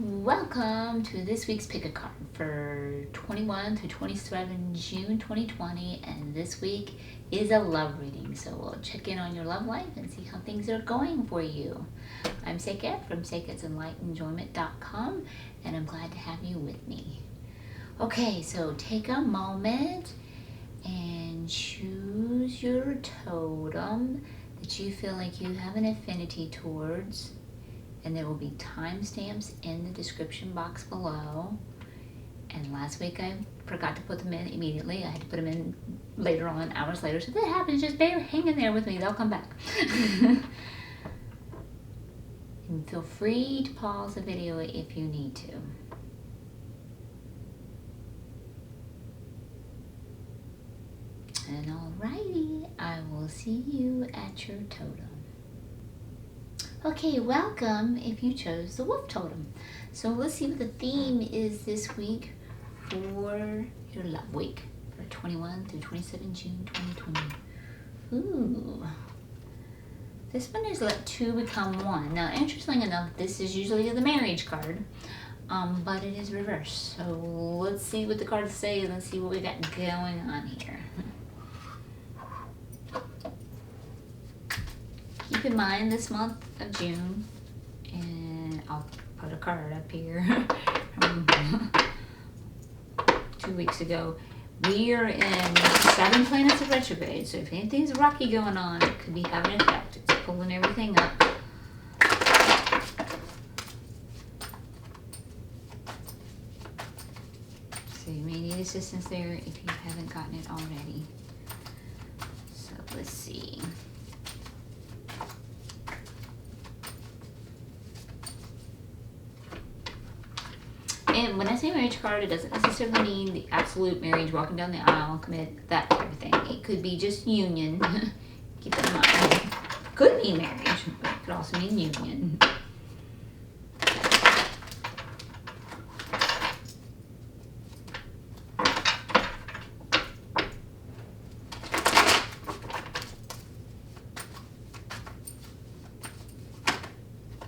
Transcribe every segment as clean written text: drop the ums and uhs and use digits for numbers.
Welcome to this week's pick a card for 21 to 27 June 2020, and this week is a love reading, so we'll check in on your love life and see how things are going for you. I'm Seqkat from Seqkat's Enlightenment.com, and I'm glad to have you with me. Okay, so take a moment and choose your totem that you feel like you have an affinity towards. And there will be timestamps in the description box below. And last week I forgot to put them in immediately. I had to put them in later on, hours later. So if that happens, just hang in there with me. They'll come back. And feel free to pause the video if you need to. And alrighty, I will see you at your totem. Okay, welcome if you chose the wolf totem. So let's see what the theme is this week for your love week for 21 through 27 June 2020. Ooh. This one is let two become one. Now, interestingly enough, this is usually the marriage card, but it is reversed. So let's see what the cards say and let's see what we got going on here. Keep in mind this month of June, and I'll put a card up here from 2 weeks ago. We are in 7 planets of retrograde, so if anything's rocky going on, it could be having an effect. It's pulling everything up. So you may need assistance there if you haven't gotten it already. So let's see. And when I say marriage card, it doesn't necessarily mean the absolute marriage, walking down the aisle, commit, that type of thing. It could be just union. Keep that in mind. Could mean marriage, but it could also mean union.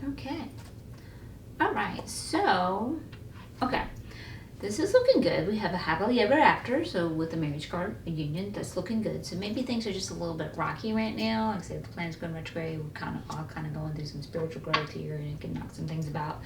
Okay. All right, so... okay, this is looking good. We have a happily ever after, so with the marriage card, a union, that's looking good. So maybe things are just a little bit rocky right now. Like I said, the planet's going retrograde. We're all going through some spiritual growth here, and it can knock some things about.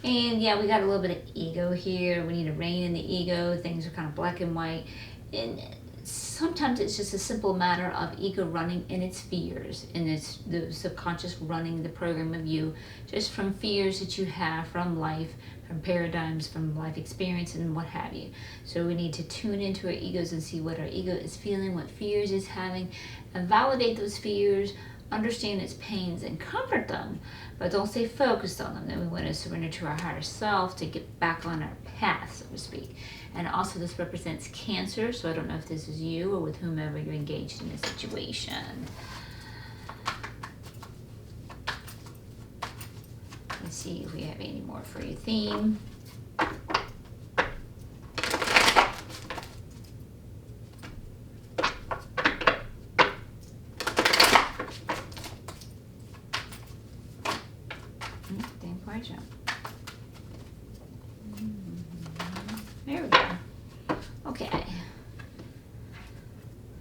And yeah, we got a little bit of ego here. We need to rein in the ego. Things are kind of black and white. And sometimes it's just a simple matter of ego running in its fears, and it's the subconscious running the program of you, just from fears that you have from life, from paradigms, from life experience, and what have you. So we need to tune into our egos and see what our ego is feeling, what fears it's having, and validate those fears, understand its pains, and comfort them, but don't stay focused on them. Then we want to surrender to our higher self to get back on our path, so to speak. And also this represents Cancer, so I don't know if this is you or with whomever you're engaged in this situation. Let's see if we have any more for your theme. Didn't quite jump. There we go. Okay.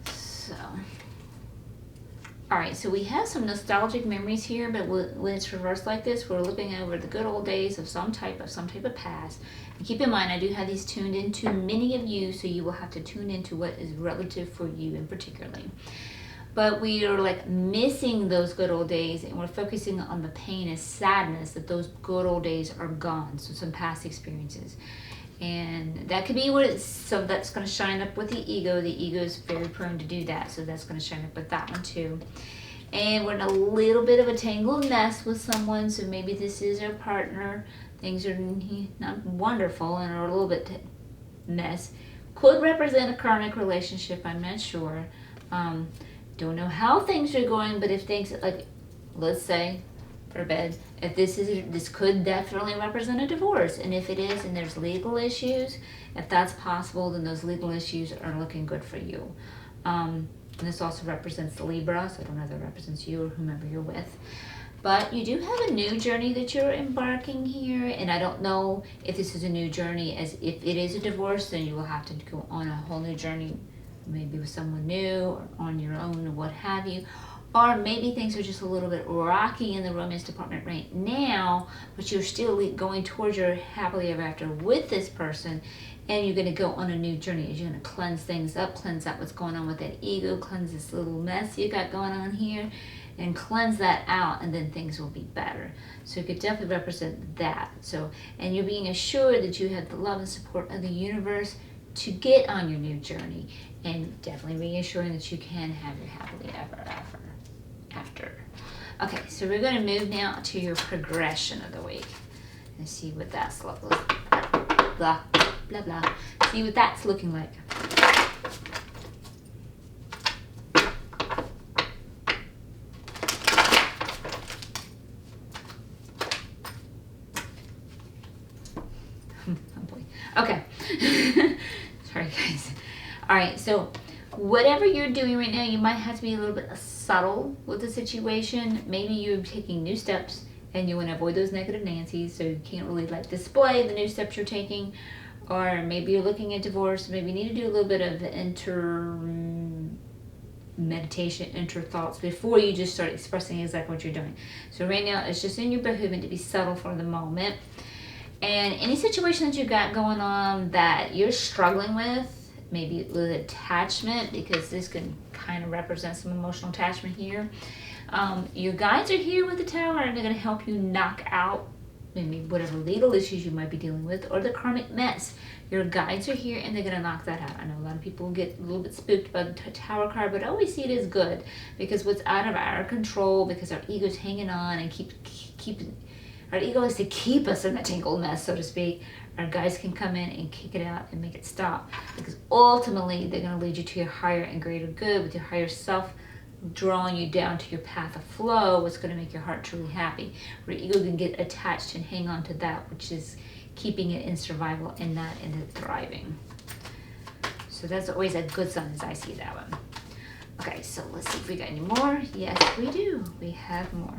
So, all right, so we have some nostalgic memories here, but when it's reversed like this, we're looking over the good old days of some type of past. And keep in mind, I do have these tuned into many of you, so you will have to tune into what is relative for you in particularly. But we are like missing those good old days, and we're focusing on the pain and sadness that those good old days are gone. So some past experiences. And that could be what it's, so that's going to shine up with the ego. The ego is very prone to do that, so that's going to shine up with that one too. And we're in a little bit of a tangled mess with someone, so maybe this is our partner. Things are not wonderful and are a little bit mess. Could represent a karmic relationship, I'm not sure. Don't know how things are going, but if things, like, let's say, forbid, if this could definitely represent a divorce, and if it is, and there's legal issues, if that's possible, then those legal issues are looking good for you. And this also represents the Libra, so I don't know if that represents you or whomever you're with. But you do have a new journey that you're embarking here, and I don't know if this is a new journey. As if it is a divorce, then you will have to go on a whole new journey, maybe with someone new or on your own or what have you. Or maybe things are just a little bit rocky in the romance department right now, but you're still going towards your happily ever after with this person, and you're going to go on a new journey. You're going to cleanse things up, cleanse out what's going on with that ego, cleanse this little mess you got going on here, and cleanse that out, and then things will be better. So it could definitely represent that. So, and you're being assured that you have the love and support of the universe to get on your new journey, and definitely reassuring that you can have your happily ever after. Okay, so we're going to move now to your progression of the week and see what that's blah blah blah. See what that's looking like. Oh boy. Okay. Sorry, guys. All right, so whatever you're doing right now, you might have to be a little bit subtle with the situation. Maybe you're taking new steps and you want to avoid those negative Nancy's, so you can't really like display the new steps you're taking. Or maybe you're looking at divorce. Maybe you need to do a little bit of meditation, thoughts before you just start expressing exactly what you're doing. So right now, it's just in your behooving to be subtle for the moment. And any situation that you got going on that you're struggling with, maybe with attachment, because this can kind of represent some emotional attachment here. Your guides are here with the Tower, and they're going to help you knock out maybe whatever legal issues you might be dealing with, or the karmic mess. Your guides are here, and they're going to knock that out. I know a lot of people get a little bit spooked by the Tower card, but I always see it as good, because what's out of our control, because our ego's hanging on and our ego is to keep us in a tangled mess, so to speak. Our guides can come in and kick it out and make it stop, because ultimately they're going to lead you to your higher and greater good, with your higher self drawing you down to your path of flow, what's going to make your heart truly happy. Where ego can get attached and hang on to that, which is keeping it in survival and not in the thriving. So that's always a good sign, as I see that one. Okay, so let's see if we got any more. Yes, we do. We have more.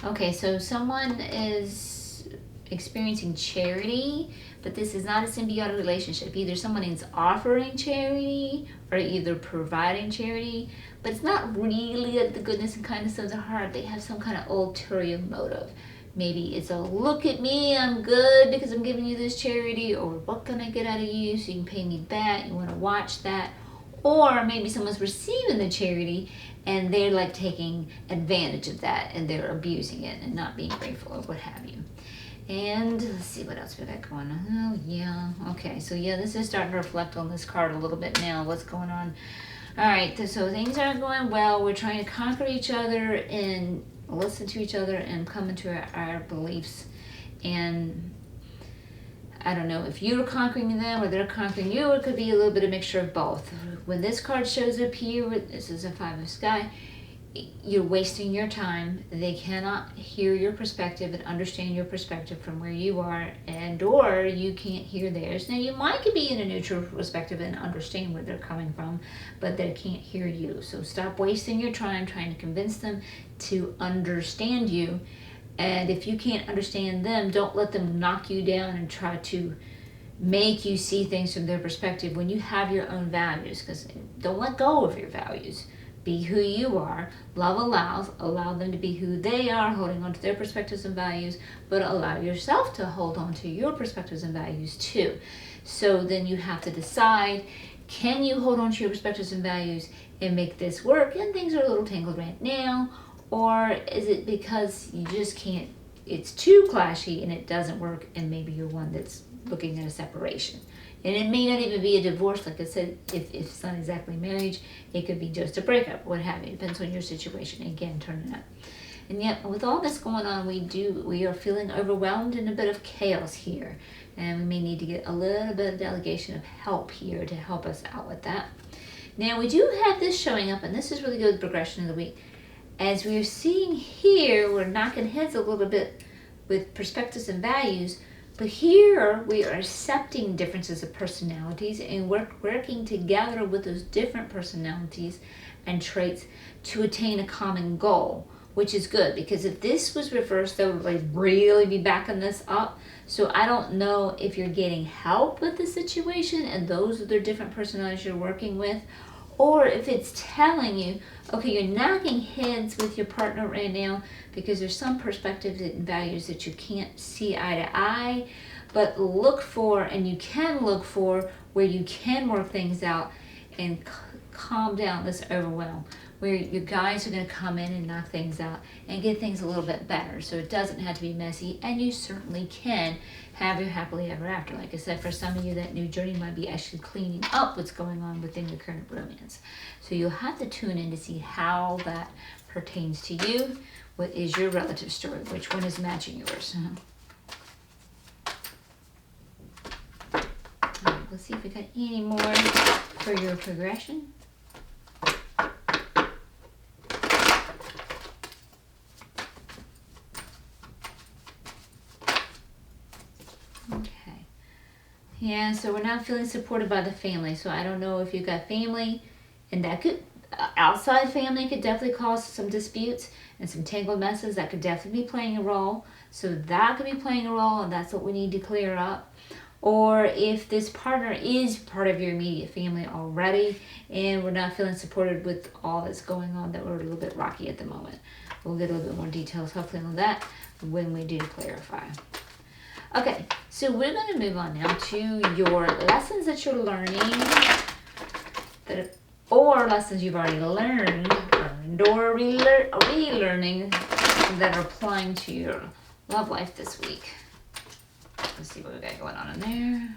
Okay, so someone is experiencing charity, but this is not a symbiotic relationship. Either someone is offering charity or either providing charity, but it's not really the goodness and kindness of the heart. They have some kind of ulterior motive. Maybe it's a look at me, I'm good because I'm giving you this charity, or what can I get out of you so you can pay me back, you want to watch that. Or maybe someone's receiving the charity and they're like taking advantage of that and they're abusing it and not being grateful or what have you. And let's see what else we got going on. Oh, yeah. Okay, so yeah, this is starting to reflect on this card a little bit now, what's going on. All right, so things aren't going well. We're trying to conquer each other and listen to each other and come into our beliefs. And I don't know if you're conquering them or they're conquering you. It could be a little bit of mixture of both. When this card shows up here, this is a Five of Sky, you're wasting your time. They cannot hear your perspective and understand your perspective from where you are, and or you can't hear theirs. Now you might could be in a neutral perspective and understand where they're coming from, but they can't hear you. So stop wasting your time trying to convince them to understand you. And if you can't understand them, don't let them knock you down and try to make you see things from their perspective when you have your own values. Because don't let go of your values. Be who you are. Love allow them to be who they are, holding on to their perspectives and values, but allow yourself to hold on to your perspectives and values too. So then you have to decide, can you hold on to your perspectives and values and make this work? And things are a little tangled right now. Or is it because you just can't, it's too clashy and it doesn't work, and maybe you're one that's looking at a separation. And it may not even be a divorce, like I said, if it's not exactly marriage, it could be just a breakup, what have you. It depends on your situation. Again, turn it up. And yet, with all this going on, we are feeling overwhelmed and a bit of chaos here. And we may need to get a little bit of delegation of help here to help us out with that. Now, we do have this showing up, and this is really good with progression of the week. As we're seeing here, we're knocking heads a little bit with perspectives and values, but here we are accepting differences of personalities and working together with those different personalities and traits to attain a common goal, which is good, because if this was reversed, that would like really be backing this up. So I don't know if you're getting help with the situation and those are the different personalities you're working with, or if it's telling you, okay, you're knocking heads with your partner right now because there's some perspectives and values that you can't see eye to eye, but look for, and you can look for where you can work things out and calm down this overwhelm, where you guys are going to come in and knock things out and get things a little bit better. So it doesn't have to be messy, and you certainly can have your happily ever after. Like I said, for some of you, that new journey might be actually cleaning up what's going on within your current romance. So you'll have to tune in to see how that pertains to you. What is your relative story? Which one is matching yours? All right, let's see if we got any more for your progression. Yeah, so we're not feeling supported by the family. So I don't know if you've got family, and that could, outside family could definitely cause some disputes and some tangled messes. That could definitely be playing a role. So that could be playing a role, and that's what we need to clear up. Or if this partner is part of your immediate family already, and we're not feeling supported with all that's going on, that we're a little bit rocky at the moment. We'll get a little bit more details hopefully on that when we do clarify. Okay, so we're going to move on now to your lessons that you're learning, or lessons you've already learned or relearning that are applying to your love life this week. Let's see what we got going on in there.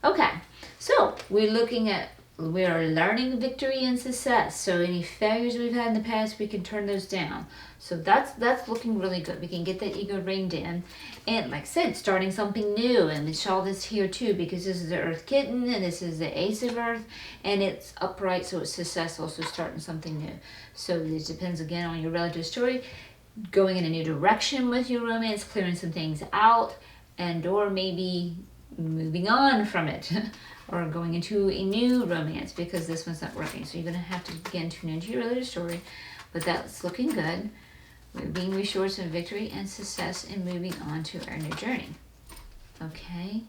Okay, so we're learning victory and success. So any failures we've had in the past, we can turn those down. So that's looking really good. We can get that ego reined in. And like I said, starting something new. And Michelle is here too, because this is the Earth Kitten and this is the Ace of Earth. And it's upright, so it's successful. So starting something new. So this depends again on your relative story. Going in a new direction with your romance, clearing some things out, and or maybe moving on from it. Or going into a new romance because this one's not working. So you're going to have to, again, tune into your relative story. But that's looking good. We're being restored some victory and success and moving on to our new journey. Okay?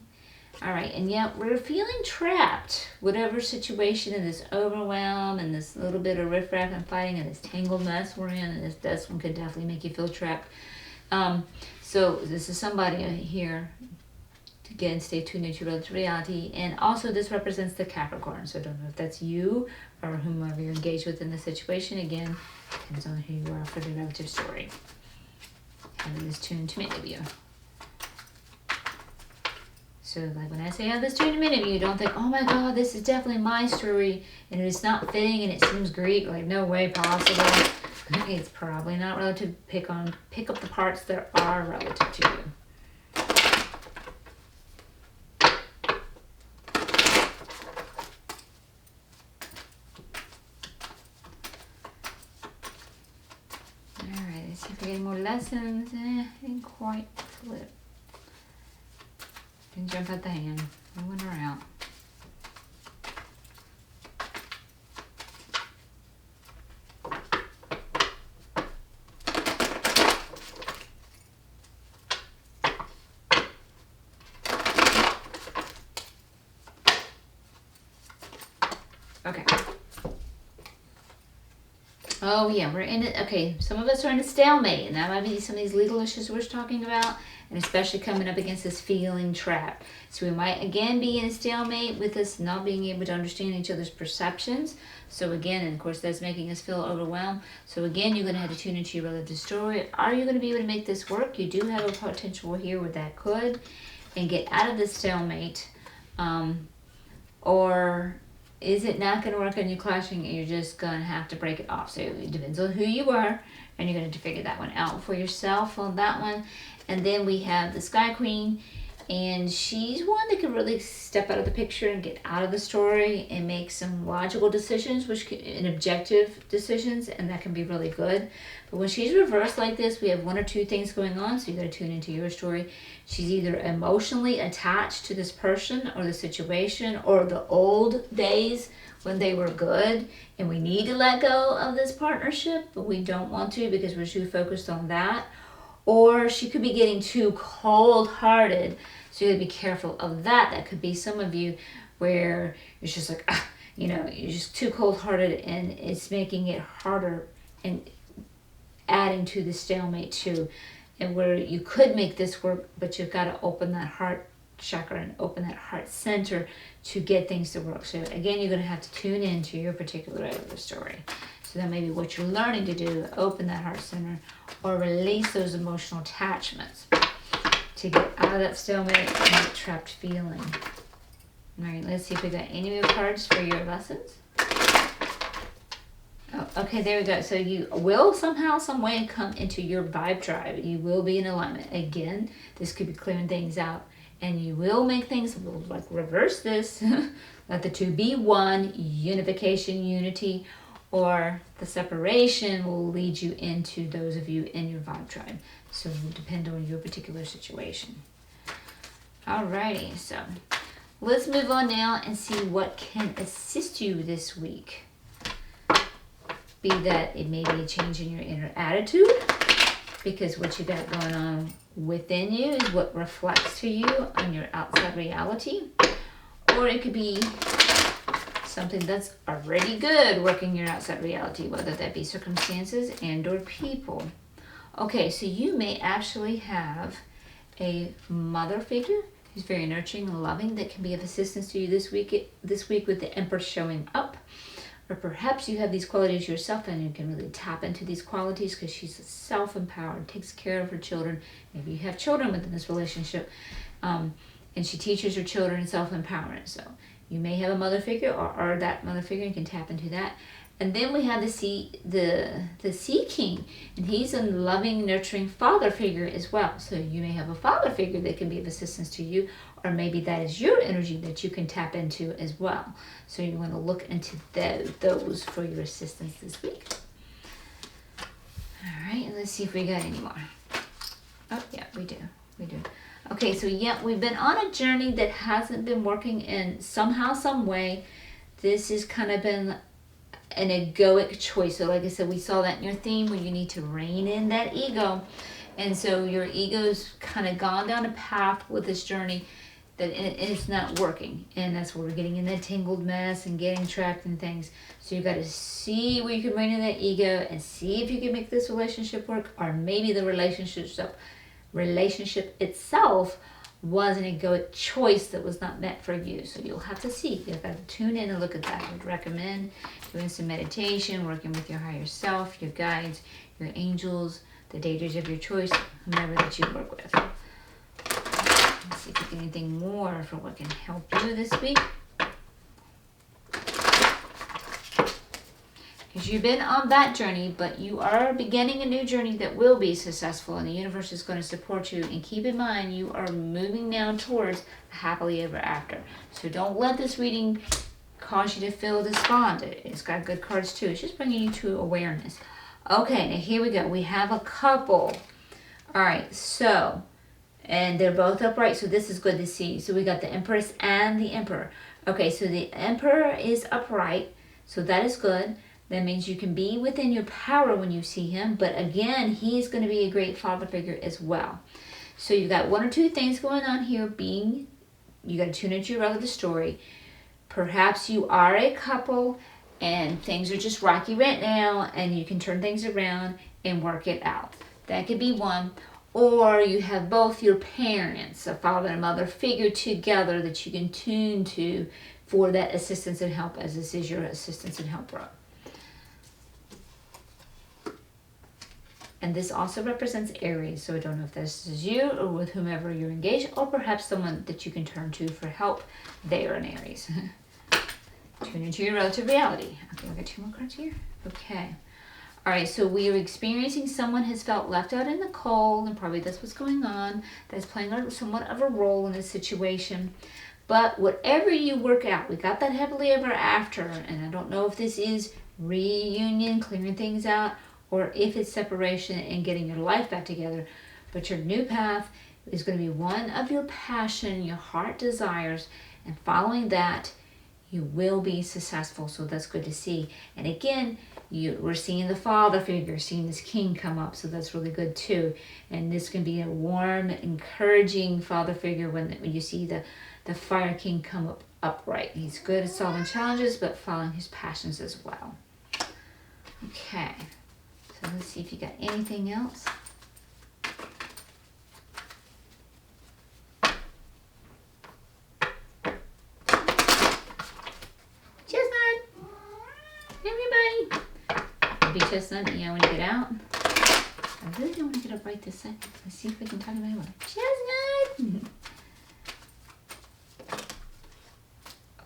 All right. And yet we're feeling trapped. Whatever situation and this overwhelm and this little bit of riffraff and fighting and this tangled mess we're in. And this one could definitely make you feel trapped. So this is somebody here. Again, stay tuned into your reality. And also this represents the Capricorn. So I don't know if that's you or whomever you're engaged with in the situation. Again, depends on who you are for the relative story. Having this tuned to many of you. So like when I say have this tuned to many of you, don't think, oh my God, this is definitely my story and it's not fitting and it seems Greek. Like no way possible. It's probably not relative. Pick up the parts that are relative to you. Getting more lessons, didn't quite flip. Didn't jump out the hand. I went her out. Okay. Oh yeah, we're in it. Okay, some of us are in a stalemate, and that might be some of these legal issues we're talking about, and especially coming up against this feeling trap. So we might again be in a stalemate with us not being able to understand each other's perceptions. So again, and of course that's making us feel overwhelmed. So again, you're going to have to tune into your relative story. Are you going to be able to make this work? You do have a potential here where that could, and get out of this stalemate, or is it not going to work on you clashing and you're just going to have to break it off? So it depends on who you are, and you're going to have to figure that one out for yourself on that one. And then we have the Sky Queen And she's one that can really step out of the picture and get out of the story and make some logical decisions, and objective decisions, and that can be really good. But when she's reversed like this, we have one or two things going on, so you gotta tune into your story. She's either emotionally attached to this person or the situation or the old days when they were good, and we need to let go of this partnership, but we don't want to because we're too focused on that. Or she could be getting too cold-hearted, so you gotta be careful of that. That could be some of you where it's just like, you're just too cold-hearted, and it's making it harder and adding to the stalemate too. And where you could make this work, but you've got to open that heart chakra and open that heart center to get things to work. So again, you're going to have to tune into your particular area of the story. So that may be what you're learning to do, open that heart center or release those emotional attachments to get out of that stalemate and that trapped feeling. All right, let's see if we got any more cards for your lessons. Oh, okay, there we go. So you will somehow, some way come into your vibe tribe. You will be in alignment. Again, this could be clearing things out. And you will make things, like reverse this, let the two be one, unification, unity, or the separation will lead you into those of you in your vibe tribe. So it will depend on your particular situation. Alrighty, so let's move on now and see what can assist you this week. Be that it may be a change in your inner attitude, because what you got going on within you is what reflects to you on your outside reality. Or it could be something that's already good working your outside reality, whether that be circumstances and or people. Okay, so you may actually have a mother figure who's very nurturing and loving that can be of assistance to you this week with the Emperor showing up. Or perhaps you have these qualities yourself and you can really tap into these qualities because she's self-empowered, takes care of her children. Maybe you have children within this relationship, and she teaches her children self-empowerment. So you may have a mother figure or that mother figure, and you can tap into that. And then we have the Sea King, and he's a loving, nurturing father figure as well. So you may have a father figure that can be of assistance to you, or maybe that is your energy that you can tap into as well. So you want to look into those for your assistance this week. All right, and let's see if we got any more. Oh, yeah, we do. Okay, so yeah, we've been on a journey that hasn't been working in somehow, some way. This has kind of been an egoic choice. So like I said, we saw that in your theme where you need to rein in that ego. And so your ego's kind of gone down a path with this journey that it's not working. And that's where we're getting in that tangled mess and getting trapped in things. So you got to see where you can rein in that ego and see if you can make this relationship work, or maybe the relationship itself was an egoic choice that was not meant for you. So you'll have to see. You've got to tune in and look at that. I would recommend doing some meditation, working with your higher self, your guides, your angels, the deities of your choice, whomever that you work with. Let's see if we get anything more for what can help you this week. Because you've been on that journey, but you are beginning a new journey that will be successful, and the universe is going to support you. And keep in mind, you are moving now towards happily ever after. So don't let this reading cause you to feel despondent. It's got good cards too. It's just bringing you to awareness. Okay, now here we go. We have a couple. All right, so, and they're both upright, so this is good to see. So we got the Empress and the Emperor. Okay, so the Emperor is upright, so that is good. That means you can be within your power when you see him. But again, he's going to be a great father figure as well. So you got one or two things going on here. You got to tune into your relative story. Perhaps you are a couple and things are just rocky right now, and you can turn things around and work it out. That could be one. Or you have both your parents, a father and mother figure together that you can tune to for that assistance and help, as this is your assistance and help role. And this also represents Aries, so I don't know if this is you or with whomever you're engaged, or perhaps someone that you can turn to for help. They are an Aries. Tune into your relative reality. Okay, we got two more cards here. Okay. All right, so we are experiencing someone has felt left out in the cold, and probably that's what's going on. That's playing somewhat of a role in this situation. But whatever you work out, we got that happily ever after, and I don't know if this is reunion, clearing things out, or if it's separation and getting your life back together. But your new path is going to be one of your passion, your heart desires, and following that, you will be successful. So that's good to see. And again, we're seeing the father figure, seeing this king come up, so that's really good too. And this can be a warm, encouraging father figure when you see the fire king come up upright. He's good at solving challenges, but following his passions as well. Okay, so let's see if you got anything else. Chestnut, yeah, I want to get out. I really don't want to get up right this second. Let's see if we can talk about it. Chestnut!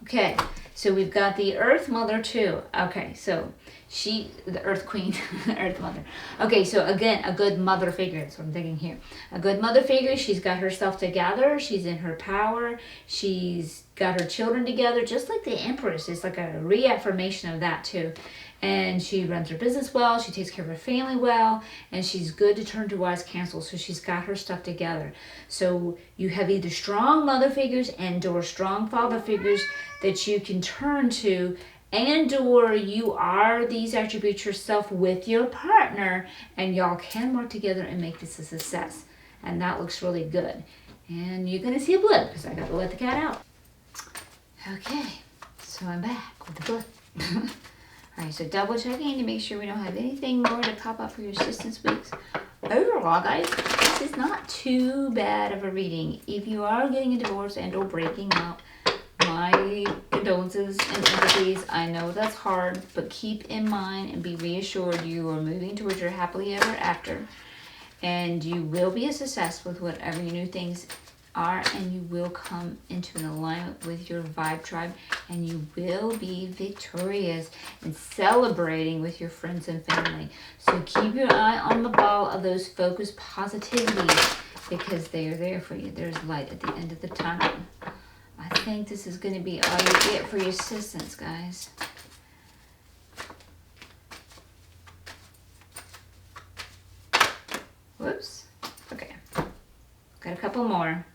Okay, so we've got the Earth Mother too. Okay, so the Earth Queen, Earth Mother. Okay, so again, a good mother figure. That's what I'm thinking here. A good mother figure. She's got herself together. She's in her power. She's got her children together, just like the Empress. It's like a reaffirmation of that too. And she runs her business well, she takes care of her family well, and she's good to turn to wise counsel, so she's got her stuff together. So you have either strong mother figures and or strong father figures that you can turn to, and or you are these attributes yourself with your partner, and y'all can work together and make this a success. And that looks really good. And you're going to see a blip, because I got to let the cat out. Okay, so I'm back with the blip. Alright, so double checking to make sure we don't have anything more to pop up for your assistance weeks. Overall, guys, this is not too bad of a reading. If you are getting a divorce and or breaking up, my condolences and empathies. I know that's hard, but keep in mind and be reassured you are moving towards your happily ever after. And you will be a success with whatever your new things are, and you will come into an alignment with your vibe tribe, and you will be victorious and celebrating with your friends and family. So keep your eye on the ball of those focused positivities, because they are there for you. There's light at the end of the tunnel. I think this is going to be all you get for your assistance, guys. Whoops. Okay. Got a couple more.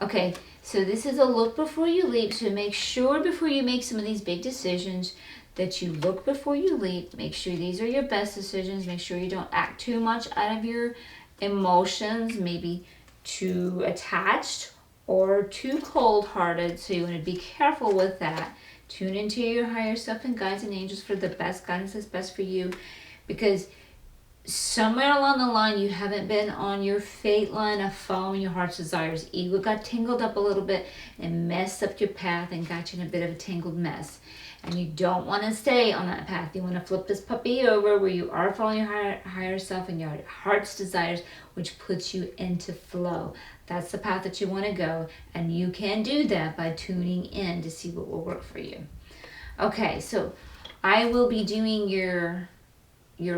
Okay, so this is a look before you leap. So make sure before you make some of these big decisions that you look before you leap. Make sure these are your best decisions. Make sure you don't act too much out of your emotions, maybe too attached or too cold-hearted. So you want to be careful with that. Tune into your higher self and guides and angels for the best guidance that's best for you, because somewhere along the line you haven't been on your fate line of following your heart's desires. Ego got tangled up a little bit and messed up your path and got you in a bit of a tangled mess. And you don't want to stay on that path. You want to flip this puppy over where you are following your higher self and your heart's desires, which puts you into flow. That's the path that you want to go, and you can do that by tuning in to see what will work for you. Okay, so I will be doing your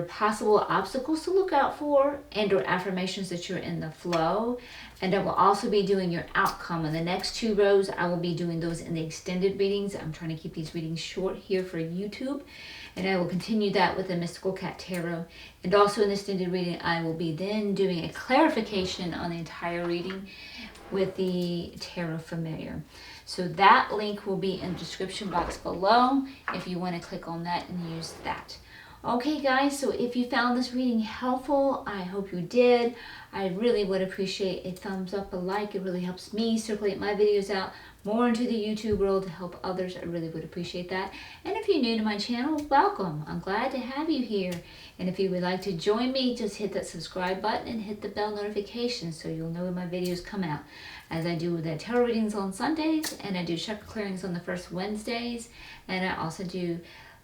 possible obstacles to look out for and or affirmations that you're in the flow. And I will also be doing your outcome. In the next 2 rows, I will be doing those in the extended readings. I'm trying to keep these readings short here for YouTube. And I will continue that with the Mystical Cat Tarot. And also in the extended reading, I will be then doing a clarification on the entire reading with the Tarot Familiar. So that link will be in the description box below if you want to click on that and use that. Okay guys, so if you found this reading helpful, I hope you did. I really would appreciate a thumbs up, a like. It really helps me circulate my videos out more into the YouTube world to help others. I really would appreciate that. And if you're new to my channel, welcome. I'm glad to have you here. And if you would like to join me, just hit that subscribe button and hit the bell notification so you'll know when my videos come out. As I do the tarot readings on Sundays, and I do chakra clearings on the first Wednesdays, and I also do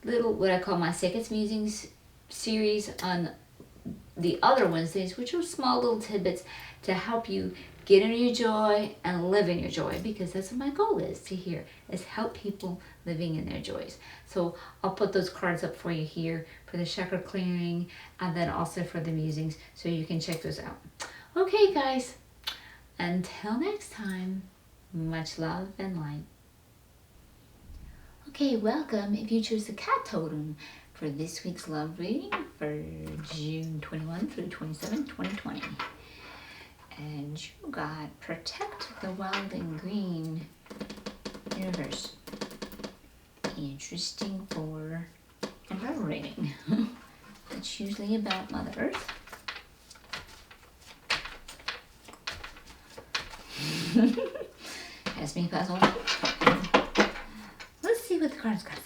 little what I call my Seqkat Musings series on the other Wednesdays, which are small little tidbits to help you get in your joy and live in your joy, because that's what my goal is to here, is help people living in their joys. So I'll put those cards up for you here for the chakra clearing, and then also for the musings, so you can check those out. Okay, guys, until next time, much love and light. Okay, welcome if you choose the cat totem for this week's love reading for June 21 through 27, 2020. And you got Protect the Wild and Green Universe. Interesting for a love reading. It's usually about Mother Earth. Has me puzzled. Let's see what the cards got.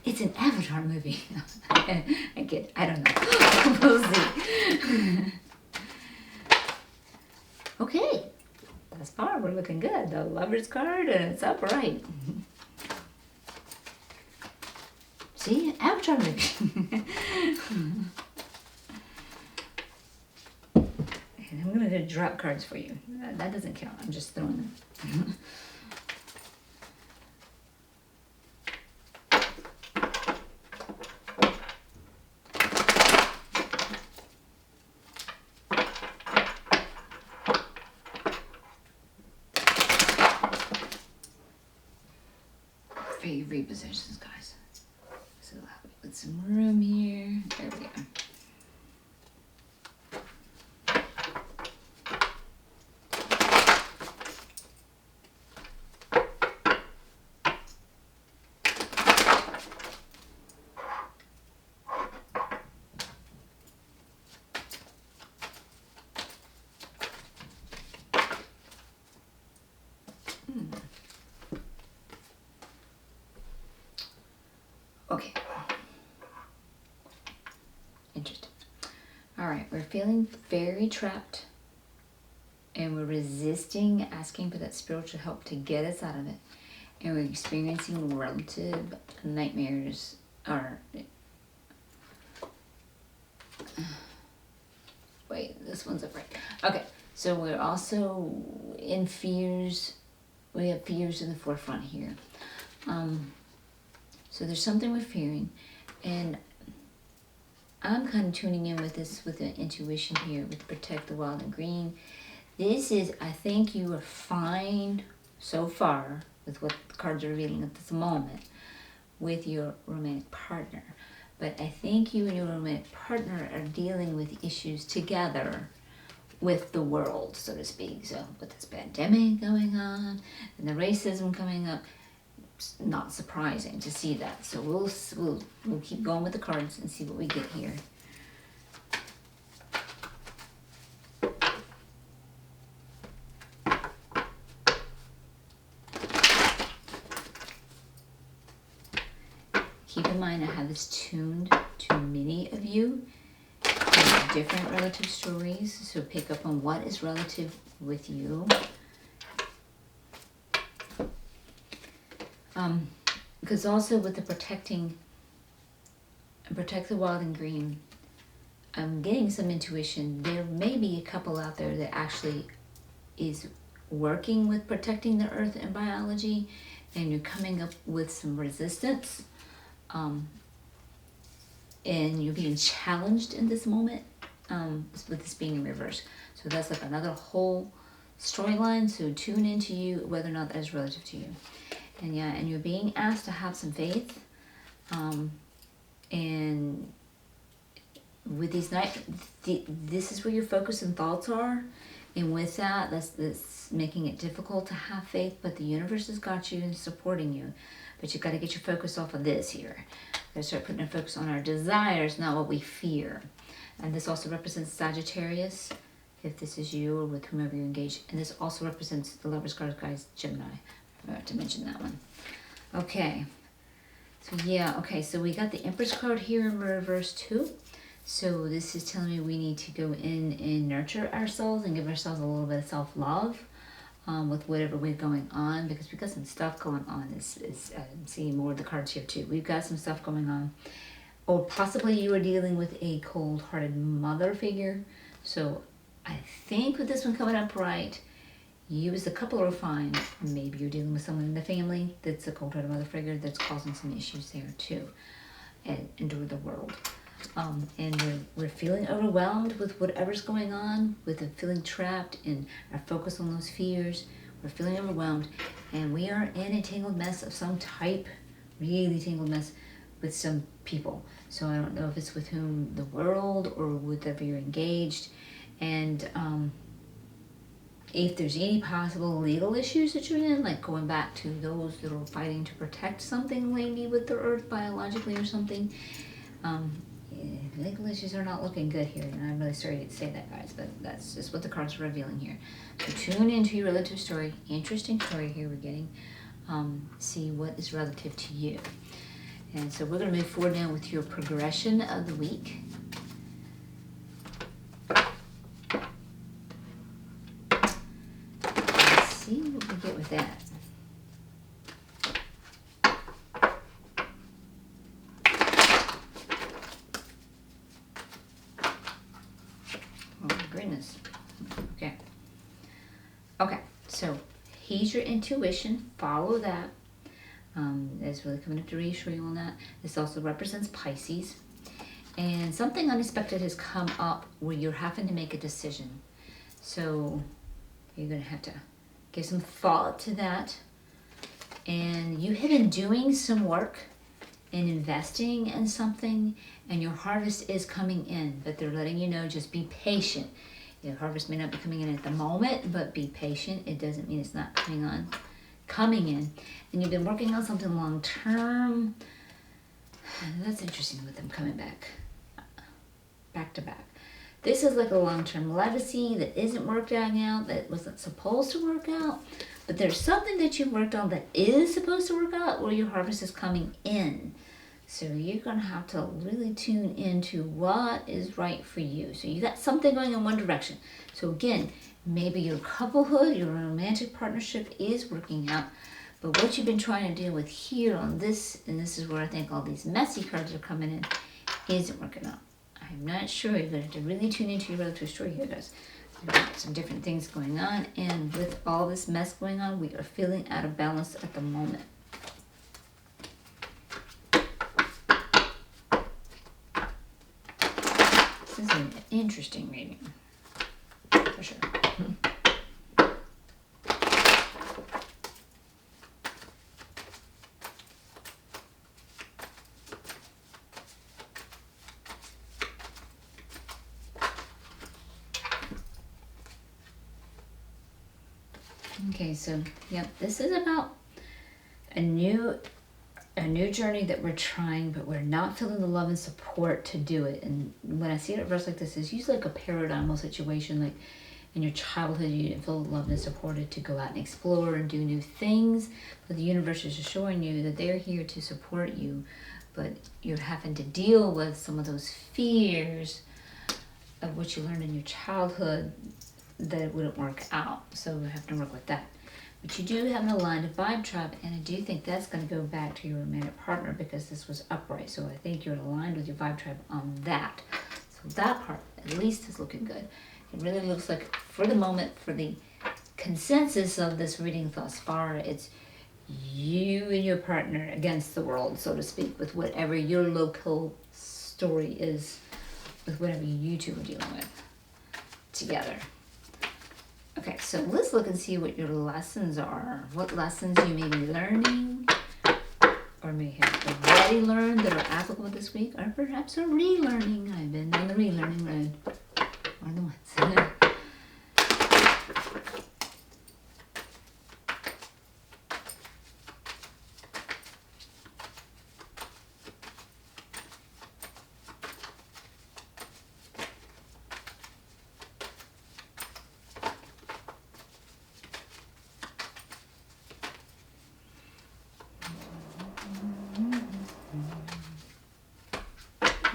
It's an Avatar movie. I get. I don't know. We'll see. Okay. Thus far, we're looking good. The Lover's card, and it's upright. See? Avatar movie. And I'm going to drop cards for you. That doesn't count. I'm just throwing them. Favorite positions, guys. So put some room here. There we go. Okay. Interesting. All right, we're feeling very trapped, and we're resisting asking for that spiritual help to get us out of it, and we're experiencing relative nightmares. Wait, this one's upright. Okay, so we're also in fears. We have fears in the forefront here. So there's something we're fearing, and I'm kind of tuning in with this, with the intuition here, with Protect the Wild and Green. This is, I think you are fine so far with what the cards are revealing at this moment with your romantic partner. But I think you and your romantic partner are dealing with issues together with the world, so to speak. So with this pandemic going on and the racism coming up, it's not surprising to see that. So we'll keep going with the cards and see what we get here. Keep in mind, I have this tuned to many of you. Different relative stories, so pick up on what is relative with you. Because also with the Protect the Wild and Green, I'm getting some intuition. There may be a couple out there that actually is working with protecting the earth and biology, and you're coming up with some resistance, and you're being challenged in this moment, with this being in reverse. So that's like another whole storyline. So tune into you, whether or not that is relative to you. And yeah, and you're being asked to have some faith, and with these this is where your focus and thoughts are, and with that, that's making it difficult to have faith. But the universe has got you and supporting you. But you've got to get your focus off of this here. We've got to start putting our focus on our desires, not what we fear. And this also represents Sagittarius, if this is you or with whomever you engage. And this also represents the Lover's card, guys, Gemini. I forgot to mention that one. Okay. So yeah, okay, so we got the Empress card here in reverse too. So this is telling me we need to go in and nurture ourselves and give ourselves a little bit of self-love. with whatever we're going on, because we've got some stuff going on. I'm seeing more of the cards here too. We've got some stuff going on. Or possibly you are dealing with a cold-hearted mother figure. So I think with this one coming up right, you as the couple are fine. Maybe you're dealing with someone in the family that's a cold-hearted mother figure that's causing some issues there too, and endure the world. And we're feeling overwhelmed with whatever's going on, with feeling trapped in our focus on those fears. We're feeling overwhelmed, and we are in a tangled mess of some type, really tangled mess with some people. So I don't know if it's with whom, the world, or with whoever you're engaged. And if there's any possible legal issues that you're in, like going back to those that are fighting to protect something maybe with the earth biologically or something, legal issues are not looking good here, and I'm really sorry to say that, guys, but that's just what the cards are revealing here. So tune into your relative story. Interesting story here we're getting. See what is relative to you. And so we're going to move forward now with your progression of the week. Let's see what we get with that. Goodness. Okay, so he's your intuition. Follow that. It's really coming up to reassure you on that. This also represents Pisces. And something unexpected has come up where you're having to make a decision. So you're going to have to give some thought to that. And you have been doing some work and investing in something, and your harvest is coming in, but they're letting you know, just be patient. Your harvest may not be coming in at the moment, but be patient. It doesn't mean it's not coming in. And you've been working on something long term. That's interesting with them coming back to back. This is like a long-term legacy that isn't working out, that wasn't supposed to work out, but there's something that you worked on that is supposed to work out where your harvest is coming in. So you're going to have to really tune into what is right for you. So you got something going in one direction. So again, maybe your couplehood, your romantic partnership is working out, but what you've been trying to deal with here on this, and this is where I think all these messy cards are coming in, isn't working out. I'm not sure. You're going to have to really tune into your relative story here, guys. We've got some different things going on, and with all this mess going on, we are feeling out of balance at the moment. This is an interesting reading, for sure. Okay, so yep, this is about a new journey that we're trying, but we're not feeling the love and support to do it. And when I see it reversed like this, it's usually like a paradigmal situation, like in your childhood you didn't feel loved and supported to go out and explore and do new things, but the universe is showing you that they're here to support you, but you're having to deal with some of those fears of what you learned in your childhood that it wouldn't work out. So we have to work with that. But you do have an aligned vibe tribe, and I do think that's going to go back to your romantic partner because this was upright. So I think you're aligned with your vibe tribe on that. So that part at least is looking good. It really looks like, for the moment, for the consensus of this reading thus far, it's you and your partner against the world, so to speak, with whatever your local story is, with whatever you two are dealing with together. Okay, so let's look and see what your lessons are. What lessons you may be learning, or may have already learned that are applicable this week, or perhaps are relearning. I've been on the relearning road. Or the ones.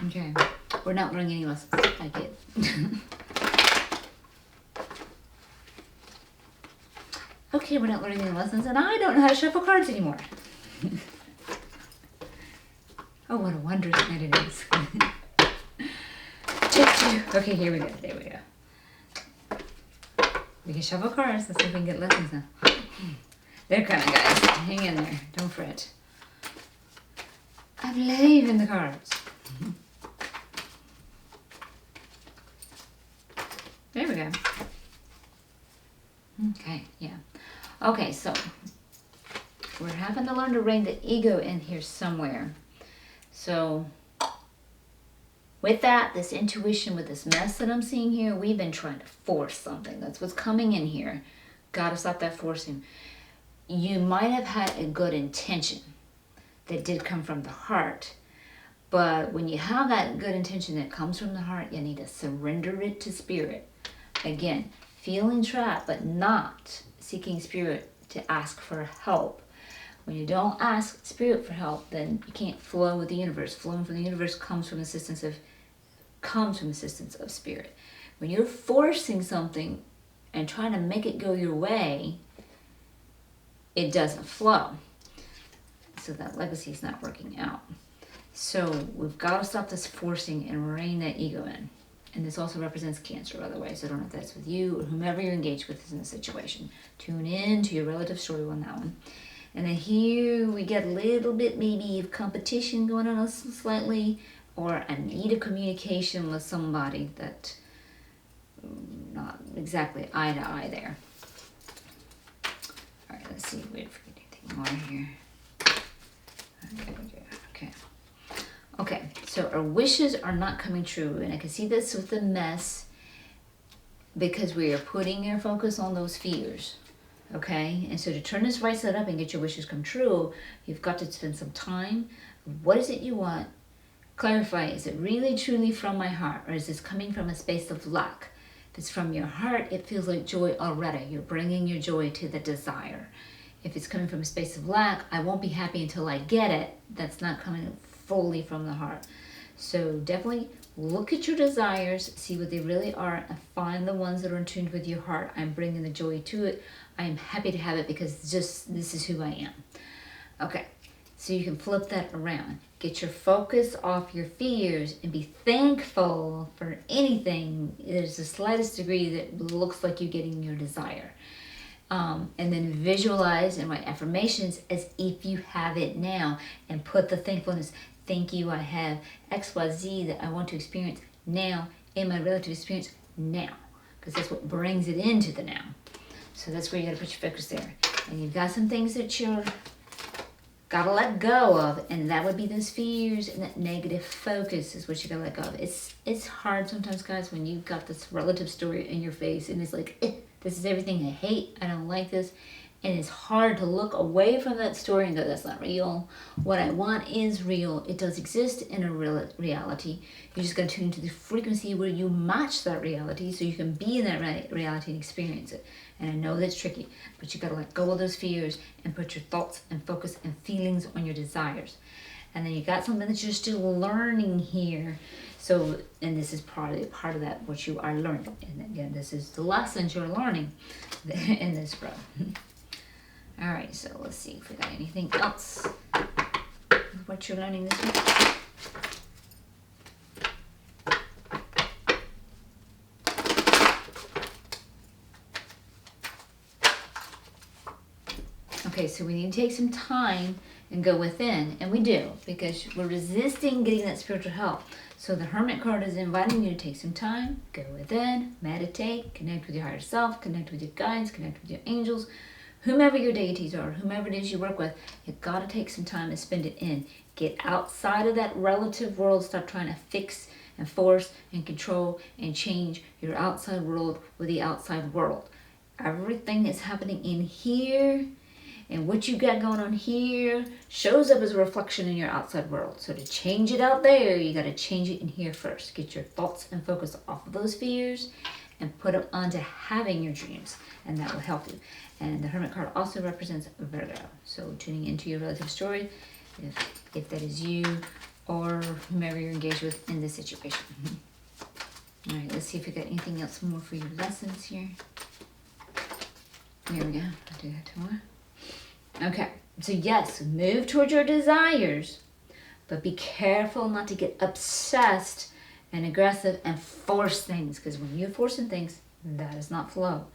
Okay, we're not learning any lessons. I get. Okay, we're not learning any lessons, and I don't know how to shuffle cards anymore. Oh, what a wondrous night it is. Okay, here we go. There we go. We can shuffle cards. Let's see if we can get lessons now. They're coming, guys. Hang in there. Don't fret. I believe in the cards. There we go. Okay, yeah. Okay, so we're having to learn to rein the ego in here somewhere. So with that, this intuition, with this mess that I'm seeing here, we've been trying to force something. That's what's coming in here. Gotta stop that forcing. You might have had a good intention that did come from the heart. But when you have that good intention that comes from the heart, you need to surrender it to spirit. Again, feeling trapped, but not seeking spirit to ask for help. When you don't ask spirit for help, then you can't flow with the universe. Flowing from the universe comes from assistance of spirit. When you're forcing something and trying to make it go your way, it doesn't flow. So that legacy is not working out. So we've got to stop this forcing and rein that ego in. And this also represents Cancer, by the way. So I don't know if that's with you or whomever you're engaged with in the situation. Tune in to your relative story on that one. And then here we get a little bit maybe of competition going on slightly, or a need of communication with somebody that not exactly eye to eye there. All right, let's see if we forget anything more here. Okay. Okay, so our wishes are not coming true, and I can see this with the mess because we are putting our focus on those fears. Okay, and so to turn this right side up and get your wishes come true, you've got to spend some time. What is it you want? Clarify, is it really truly from my heart, or is this coming from a space of lack? If it's from your heart, it feels like joy already. You're bringing your joy to the desire. If it's coming from a space of lack, I won't be happy until I get it. That's not coming fully from the heart. So definitely look at your desires, see what they really are, and find the ones that are in tune with your heart. I'm bringing the joy to it. I am happy to have it because this is who I am. Okay, so you can flip that around. Get your focus off your fears and be thankful for anything. There's the slightest degree that looks like you're getting your desire. And then visualize and write affirmations as if you have it now, and put the thankfulness. Thank you, I have XYZ that I want to experience now in my relative experience now, because that's what brings it into the now. So that's where you got to put your focus there. And you've got some things that you're got to let go of, and that would be those fears, and that negative focus is what you got to let go of. It's hard sometimes, guys, when you've got this relative story in your face, and it's like, this is everything I hate, I don't like this. And it's hard to look away from that story and go, that's not real. What I want is real. It does exist in a reality. You're just going to tune into the frequency where you match that reality so you can be in that reality and experience it. And I know that's tricky, but you got to let go of those fears and put your thoughts and focus and feelings on your desires. And then you got something that you're still learning here. So, and this is part of that, what you are learning. And again, this is the lessons you're learning in this row. All right, so let's see if we got anything else with what you're learning this week. Okay, so we need to take some time and go within, and we do, because we're resisting getting that spiritual help. So the Hermit card is inviting you to take some time, go within, meditate, connect with your higher self, connect with your guides, connect with your angels, whomever your deities are, whomever it is you work with. You've got to take some time and spend it in. Get outside of that relative world. Stop trying to fix and force and control and change your outside world with the outside world. Everything that's happening in here and what you got going on here shows up as a reflection in your outside world. So to change it out there, you got to change it in here first. Get your thoughts and focus off of those fears and put them onto having your dreams, and that will help you. And the Hermit card also represents Virgo. So tuning into your relative story, if that is you or whomever you're engaged with in this situation. All right, let's see if we got anything else more for your lessons here. Here we go. I'll do that tomorrow. Okay. So yes, move towards your desires, but be careful not to get obsessed and aggressive and force things, because when you're forcing things, that is not flow.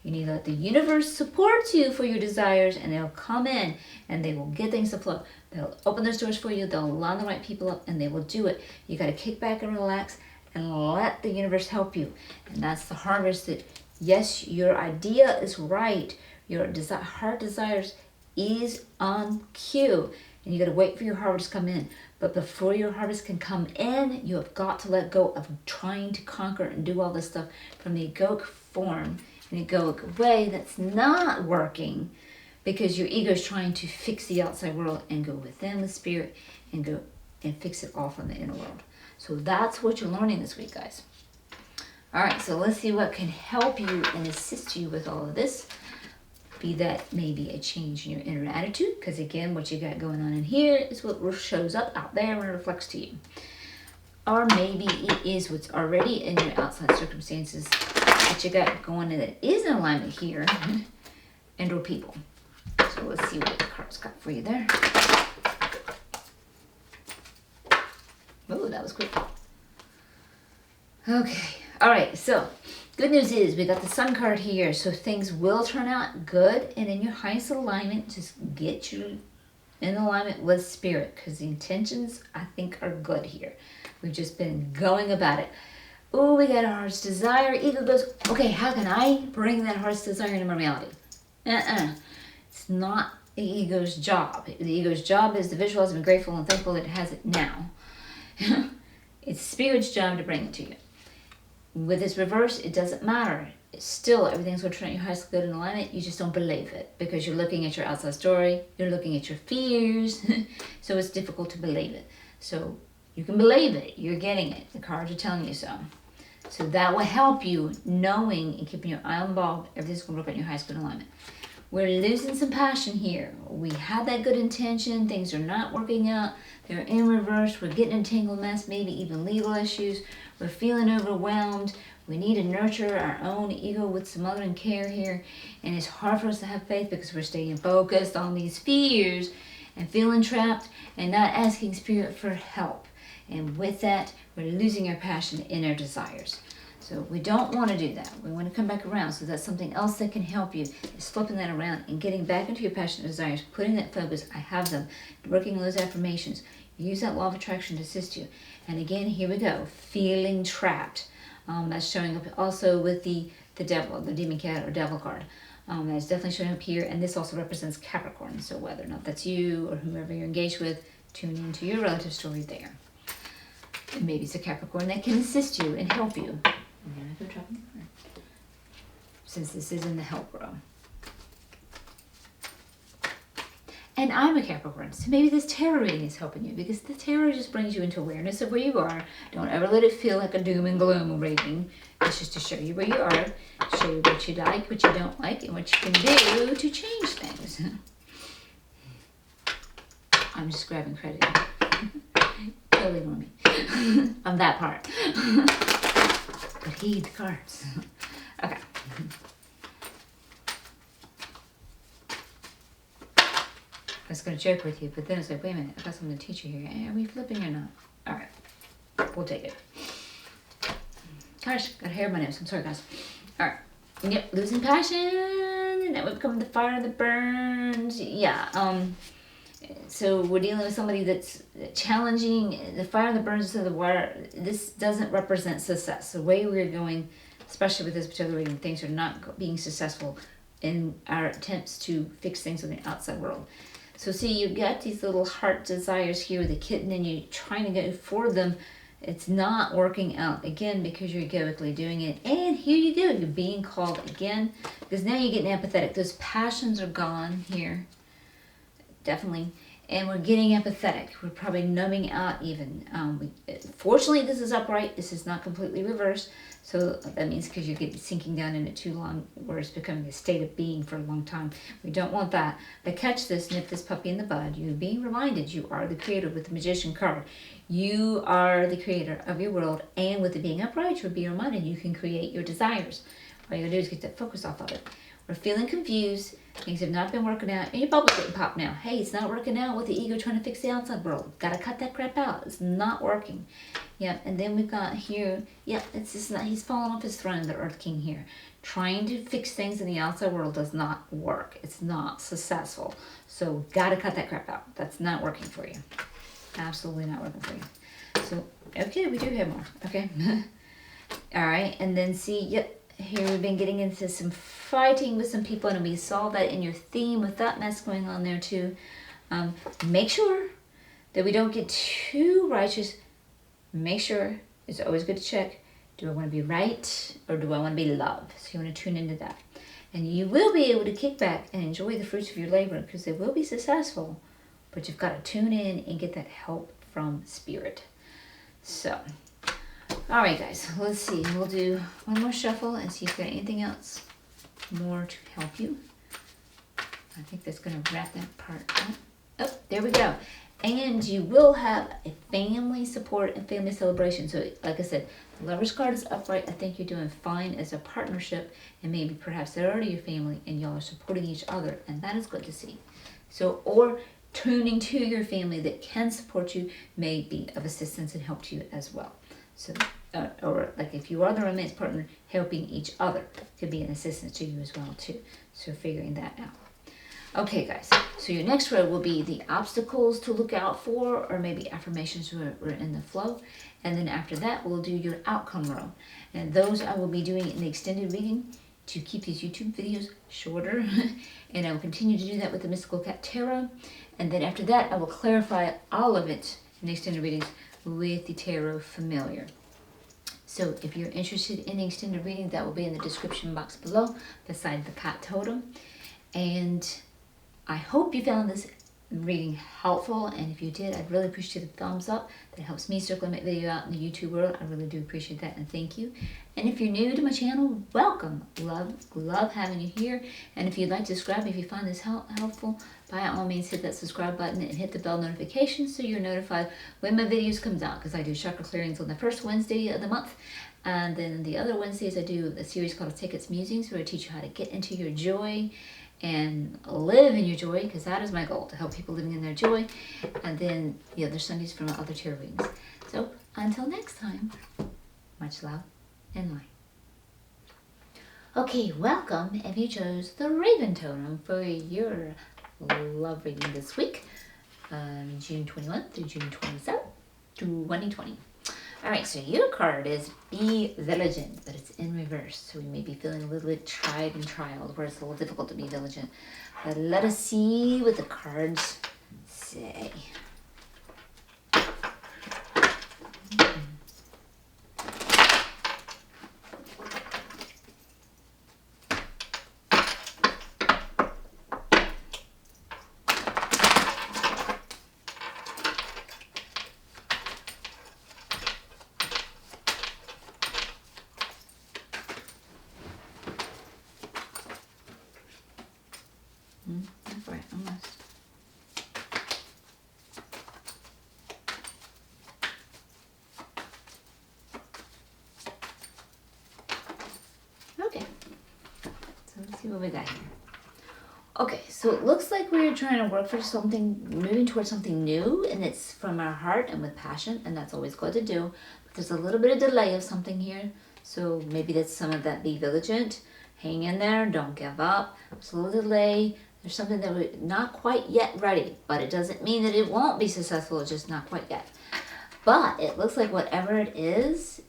You need to let the universe support you for your desires, and they'll come in and they will get things to flow. They'll open those doors for you, they'll line the right people up, and they will do it. You got to kick back and relax and let the universe help you. And that's the harvest that, yes, your idea is right. Your heart desires is on cue. And you got to wait for your harvest to come in. But before your harvest can come in, you have got to let go of trying to conquer and do all this stuff from the egoic form, an egoic way that's not working, because your ego is trying to fix the outside world and go within the spirit and go and fix it all from the inner world. So that's what you're learning this week, guys. All right, so let's see what can help you and assist you with all of this. Be that maybe a change in your inner attitude, because again, what you got going on in here is what shows up out there and reflects to you. Or maybe it is what's already in your outside circumstances that you got going that is in alignment here, and or people. So let's see what the cards got for you there. Oh, that was quick. Okay. All right. So good news is we got the Sun card here. So things will turn out good and in your highest alignment. Just get you in alignment with spirit, because the intentions, I think, are good here. We've just been going about it. Oh, we got a heart's desire. Ego goes, okay, how can I bring that heart's desire into my reality? It's not the ego's job. The ego's job is to visualize and be grateful and thankful that it has it now. It's spirit's job to bring it to you. With this reverse, it doesn't matter. It's still, everything's going to turn out your highest good in alignment. You just don't believe it, because you're looking at your outside story. You're looking at your fears. So it's difficult to believe it. So you can believe it. You're getting it. The cards are telling you so. So that will help you, knowing and keeping your eye on the ball. Everything's going to work out in your highest good alignment. We're losing some passion here. We had that good intention. Things are not working out. They're in reverse. We're getting entangled mess, maybe even legal issues. We're feeling overwhelmed. We need to nurture our own ego with some loving care here. And it's hard for us to have faith because we're staying focused on these fears and feeling trapped and not asking spirit for help. And with that, we're losing our passion in our desires. So we don't want to do that. We want to come back around. So that's something else that can help you, is flipping that around and getting back into your passion and desires, putting that focus, I have them, working on those affirmations. Use that law of attraction to assist you. And again, here we go, feeling trapped. That's showing up also with the devil, the demon cat or devil card. That's definitely showing up here. And this also represents Capricorn. So whether or not that's you or whomever you're engaged with, tune into your relative story there. And maybe it's a Capricorn that can assist you and help you. And then I go drop in the card, since this is in the help row. And I'm a Capricorn, so maybe this tarot reading is helping you, because the tarot just brings you into awareness of where you are. Don't ever let it feel like a doom and gloom reading. It's just to show you where you are, show you what you like, what you don't like, and what you can do to change things. I'm just grabbing credit. Totally ignore me on that part. But heed the cards. Okay. I was going to joke with you, but then it's like, wait a minute, I got something to teach you here. Are we flipping or not? All right. We'll take it. Gosh, got hair in my nose. I'm sorry, guys. All right. Yep, losing passion. And that would become the fire that burns. Yeah. So we're dealing with somebody that's challenging. The fire that burns to the water. This doesn't represent success. The way we're going, especially with this particular reading, things are not being successful in our attempts to fix things in the outside world. So see, you get these little heart desires here with a kitten, and you're trying to go for them. It's not working out, again, because you're egoically doing it. And here you go, you're being called again, because now you're getting apathetic. Those passions are gone here, definitely. And we're getting apathetic. We're probably numbing out even. Fortunately, this is upright. This is not completely reversed. So that means because you're getting sinking down in it too long, where it's becoming a state of being for a long time. We don't want that. But catch this, nip this puppy in the bud. You're being reminded you are the creator with the Magician card. You are the creator of your world. And with it being upright, you'll be reminded you can create your desires. All you gotta do is get that focus off of it. or feeling confused, things have not been working out, and your bubble's getting popped now. Hey, it's not working out with the ego trying to fix the outside world. Gotta cut that crap out. It's not working. Yep, and then we've got here, yep, it's just not, he's falling off his throne, the Earth King here. Trying to fix things in the outside world does not work. It's not successful. So gotta cut that crap out. That's not working for you. Absolutely not working for you. So, okay, we do have more. Okay. All right, and then see, yep, here we've been getting into some fighting with some people, and we saw that in your theme with that mess going on there too. Make sure that we don't get too righteous. Make sure, it's always good to check, do I want to be right or do I want to be loved? So you want to tune into that. And you will be able to kick back and enjoy the fruits of your labor because they will be successful, but you've got to tune in and get that help from Spirit. So, all right, guys, let's see. We'll do one more shuffle and see if there's anything else more to help you. I think that's going to wrap that part up. Oh, there we go. And you will have a family support and family celebration. So, like I said, the Lover's card is upright. I think you're doing fine as a partnership, and maybe perhaps they're already your family and y'all are supporting each other, and that is good to see. So, or tuning to your family that can support you may be of assistance and help to you as well. So, or like if you are the romance partner, helping each other could be an assistance to you as well too. So figuring that out. Okay, guys, so your next row will be the obstacles to look out for, or maybe affirmations were in the flow. And then after that, we'll do your outcome row. And those I will be doing in the extended reading to keep these YouTube videos shorter. And I will continue to do that with the Mystical Cat Tarot. And then after that, I will clarify all of it in the extended readings with the Tarot Familiar. So if you're interested in the extended reading, that will be in the description box below, beside the cat totem. And I hope you found this reading helpful, and if you did, I'd really appreciate a thumbs up. That helps me circulate my video out in the YouTube world. I really do appreciate that, and thank you. And if you're new to my channel, welcome. Love having you here. And if you'd like to subscribe, if you find this helpful, by all means hit that subscribe button and hit the bell notification so you're notified when my videos comes out, because I do chakra clearings on the first Wednesday of the month. And then the other Wednesdays I do a series called Seqkat Musings, where I teach you how to get into your joy and live in your joy, because that is my goal, to help people living in their joy. And then the other Sundays from other tarot readings. So until next time, much love and light. Okay, welcome if you chose the Raven Totem for your love reading this week, June 21 through June 27, 2020. Alright, so your card is Be Vigilant, but it's in reverse. So we may be feeling a little bit tried and trialed, where it's a little difficult to be vigilant. But let us see what the cards say. That's right, almost. Okay, so let's see what we got here. Okay, so it looks like we're trying to work for something, moving towards something new, and it's from our heart and with passion, and that's always good to do. But there's a little bit of delay of something here, so maybe that's some of that. Be vigilant, hang in there, don't give up. There's a little delay. There's something that we're not quite yet ready, but it doesn't mean that it won't be successful. It's just not quite yet. But it looks like whatever it is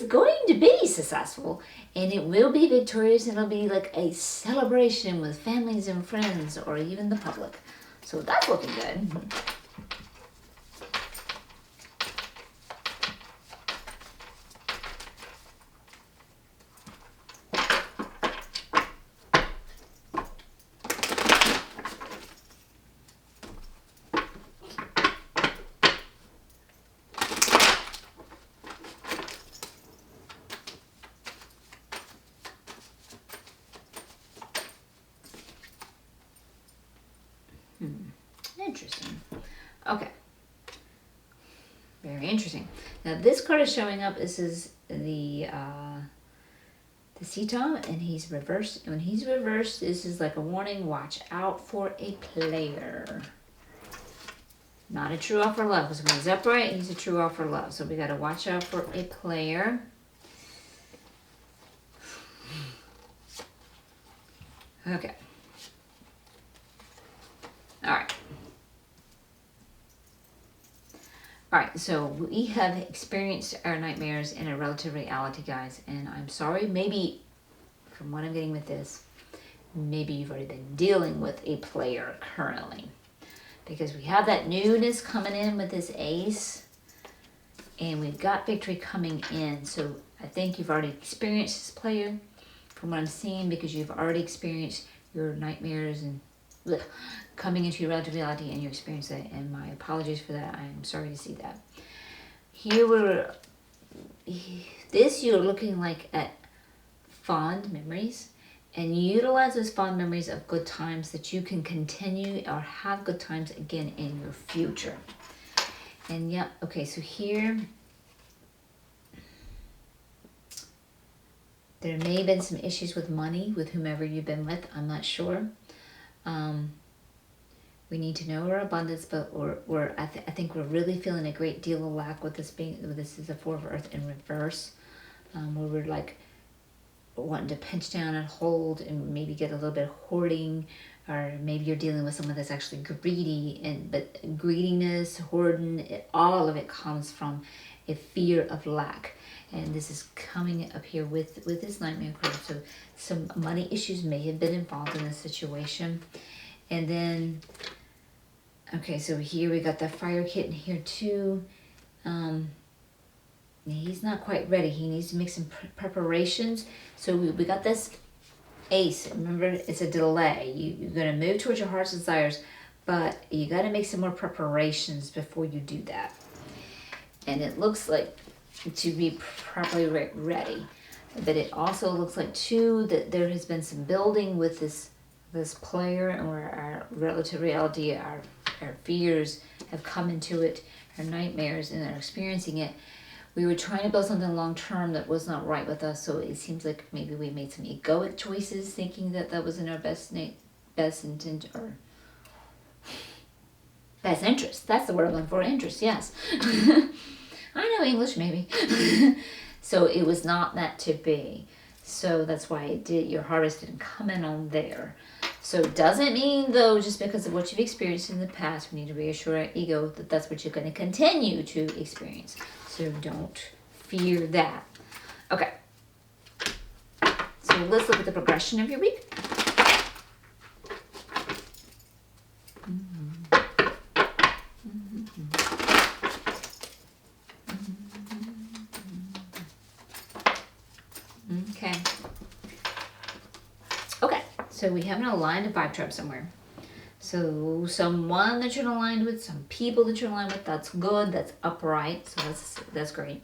going to be successful, and it will be victorious, and it'll be like a celebration with families and friends, or even the public. So that's looking good. Interesting. Okay. Very interesting. Now this card is showing up. This is the the Totem, and he's reversed. When he's reversed, this is like a warning. Watch out for a player. Not a true offer love, because when he's upright, he's a true offer love. So we got to watch out for a player. Okay. All right. All right, so we have experienced our nightmares in a relative reality, guys. And I'm sorry, maybe from what I'm getting with this, maybe you've already been dealing with a player currently. Because we have that newness coming in with this ace. And we've got victory coming in. So I think you've already experienced this player from what I'm seeing, because you've already experienced your nightmares and coming into your relative reality, and you experience that. And my apologies for that. I'm sorry to see that. Here you're looking like at fond memories. And utilize those fond memories of good times that you can continue or have good times again in your future. And yeah, okay, so here, there may have been some issues with money with whomever you've been with. I'm not sure. We need to know our abundance, but I think we're really feeling a great deal of lack with this being. This is the Four of Earth in reverse, where we're like wanting to pinch down and hold and maybe get a little bit of hoarding, or maybe you're dealing with someone that's actually greedy, but greediness, hoarding, all of it comes from a fear of lack. And this is coming up here with this nightmare card. So some money issues may have been involved in this situation. And then, okay, so here we got the fire kitten here too. He's not quite ready. He needs to make some preparations. So we got this ace. Remember, it's a delay. You're going to move towards your heart's desires, but you got to make some more preparations before you do that. And it looks like to be properly ready. But it also looks like, too, that there has been some building with this player, and where our relative reality, our fears have come into it, our nightmares, and are experiencing it. We were trying to build something long-term that was not right with us, so it seems like maybe we made some egoic choices, thinking that that was in our best intent, or best interest. That's the word I'm looking for, interest, yes. I know English, maybe. So it was not meant to be. So that's why your harvest didn't come in on there. So it doesn't mean, though, just because of what you've experienced in the past, we need to reassure our ego that that's what you're going to continue to experience. So don't fear that. Okay. So let's look at the progression of your week. Okay. Okay. So we have an aligned vibe trap somewhere. So someone that you're aligned with, some people that you're aligned with, that's good, that's upright, so that's great.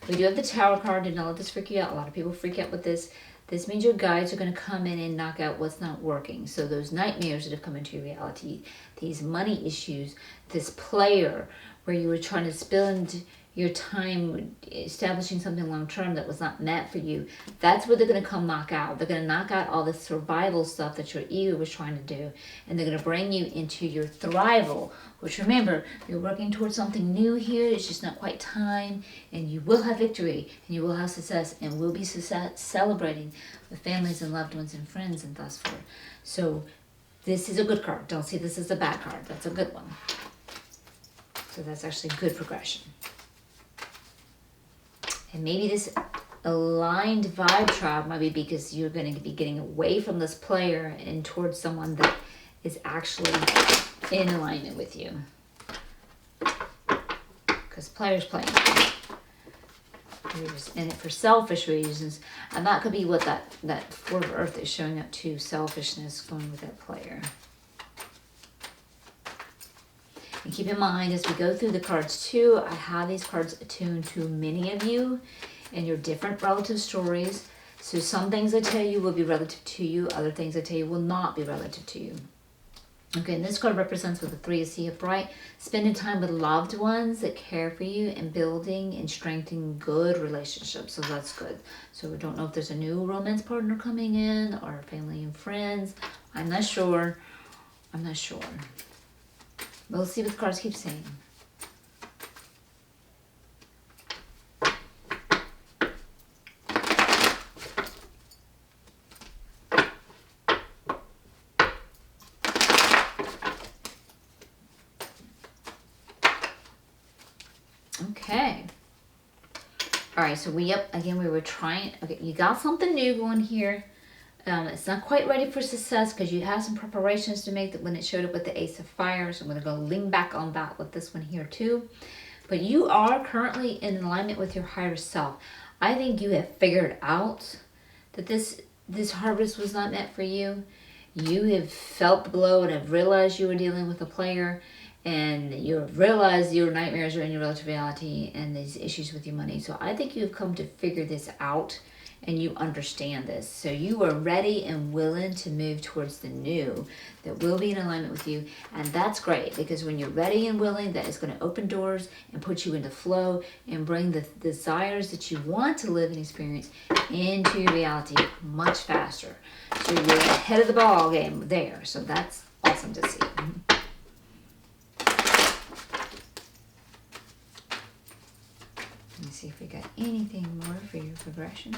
We do have the Tower card. Do not let this freak you out. A lot of people freak out with this. This means your guides are going to come in and knock out what's not working. So those nightmares that have come into your reality, these money issues, this player where you were trying to spend your time establishing something long-term that was not meant for you, that's what they're going to come knock out. They're going to knock out all the survival stuff that your ego was trying to do, and they're going to bring you into your thrival, which, remember, you're working towards something new here. It's just not quite time, and you will have victory, and you will have success, and we'll be celebrating with families and loved ones and friends and thus forth. So this is a good card. Don't see this as a bad card. That's a good one. So that's actually good progression. And maybe this aligned vibe tribe might be because you're going to be getting away from this player and towards someone that is actually in alignment with you. Because players playing. You're just in it for selfish reasons. And that could be what that Four of Earth is showing up to, selfishness going with that player. And keep in mind, as we go through the cards too, I have these cards attuned to many of you and your different relative stories. So some things I tell you will be relative to you. Other things I tell you will not be relative to you. Okay, and this card represents with the 3 of Sea upright, spending time with loved ones that care for you and building and strengthening good relationships. So that's good. So we don't know if there's a new romance partner coming in or family and friends. I'm not sure. I'm not sure. We'll see what the cards keep saying. Okay. All right, so we were trying. Okay, you got something new going here. It's not quite ready for success because you have some preparations to make that when it showed up with the Ace of Fire. So I'm going to go lean back on that with this one here too. But you are currently in alignment with your higher self. I think you have figured out that this harvest was not meant for you. You have felt the blow and have realized you were dealing with a player, and you have realized your nightmares are in your relative reality and these issues with your money. So I think you've come to figure this out and you understand this. So you are ready and willing to move towards the new that will be in alignment with you. And that's great because when you're ready and willing, that is going to open doors and put you into flow and bring the desires that you want to live and experience into your reality much faster. So you're ahead of the ball game there. So that's awesome to see. Let me see if we got anything more for your progression.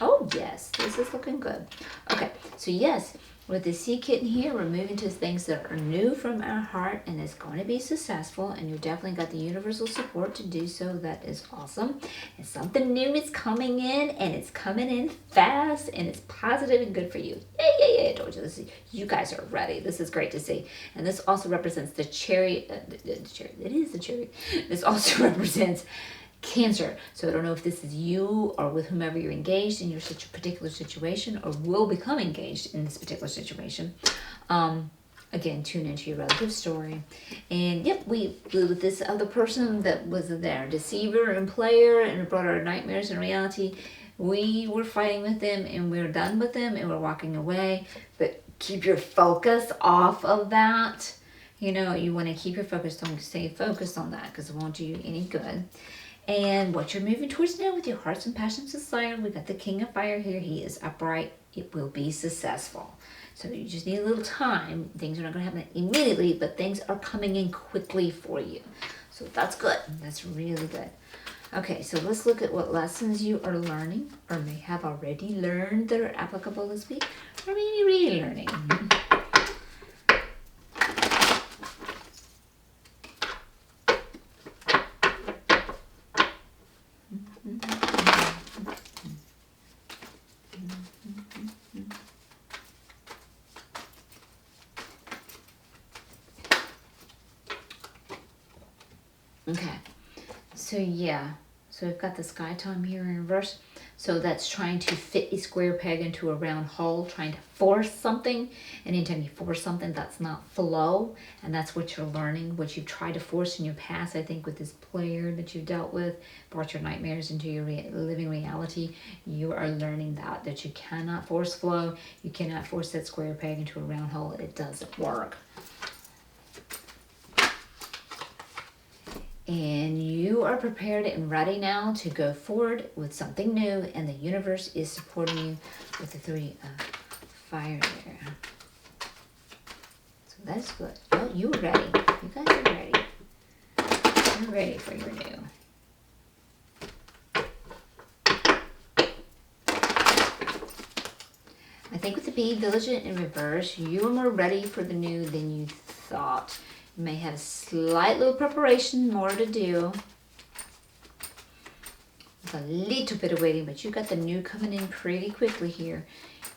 Oh, yes, this is looking good. Okay, so yes, with the sea kitten here, we're moving to things that are new from our heart, and it's going to be successful, and you definitely got the universal support to do so. That is awesome. And something new is coming in, and it's coming in fast, and it's positive and good for you. Yay, I told you this. You guys are ready. This is great to see. And this also represents the cherry. The cherry. It is the cherry. This also represents Cancer. So I don't know if this is you or with whomever you're engaged in your particular situation or will become engaged in this particular situation. Again, tune into your relative story. And yep, we with this other person that was there, deceiver and player, and brought our nightmares and reality. We were fighting with them and we're done with them and we're walking away. But keep your focus off of that. You know, you want to keep your focus. Don't stay focused on that because it won't do you any good. And what you're moving towards now with your hearts and passions desire, we got the King of Fire here. He is upright. It will be successful. So you just need a little time. Things are not going to happen immediately, but things are coming in quickly for you. So that's good. That's really good. Okay, so let's look at what lessons you are learning or may have already learned that are applicable this week, or maybe relearning. Okay, so yeah, so we've got the sky time here in reverse. So that's trying to fit a square peg into a round hole, trying to force something. And anytime you force something, that's not flow. And that's what you're learning, what you've tried to force in your past, I think, with this player that you dealt with, brought your nightmares into your living reality. You are learning that you cannot force flow. You cannot force that square peg into a round hole. It doesn't work. And you are prepared and ready now to go forward with something new, and the universe is supporting you with the 3 of Fire there. So that's good. Oh, you're ready. You guys are ready. You're ready for your new. I think with the Be Vigilant in reverse, you are more ready for the new than you thought. You may have slight little preparation more to do. With a little bit of waiting, but you got the new coming in pretty quickly here.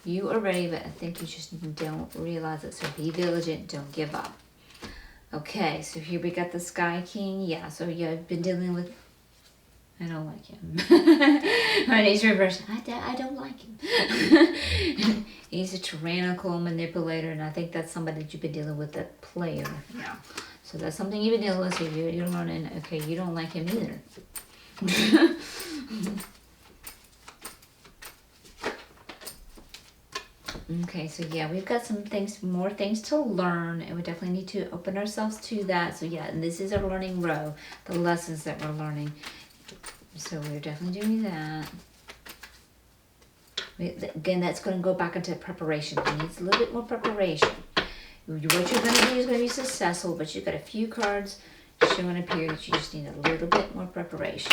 You are ready, but I think you just don't realize it. So be vigilant, don't give up. Okay, so here we got the Sky King. Yeah, so you've been dealing with... I don't like him. My name's reverse. I don't like him. He's a tyrannical manipulator, and I think that's somebody that you've been dealing with, that player. Yeah. So that's something you've been dealing with. So you're learning, okay, you don't like him either. Okay, so yeah, we've got some things, more things to learn, and we definitely need to open ourselves to that. So yeah, and this is our learning row, the lessons that we're learning. So we're definitely doing that. Again, that's going to go back into preparation. It needs a little bit more preparation. What you're going to do is going to be successful, but you've got a few cards showing up here that you just need a little bit more preparation.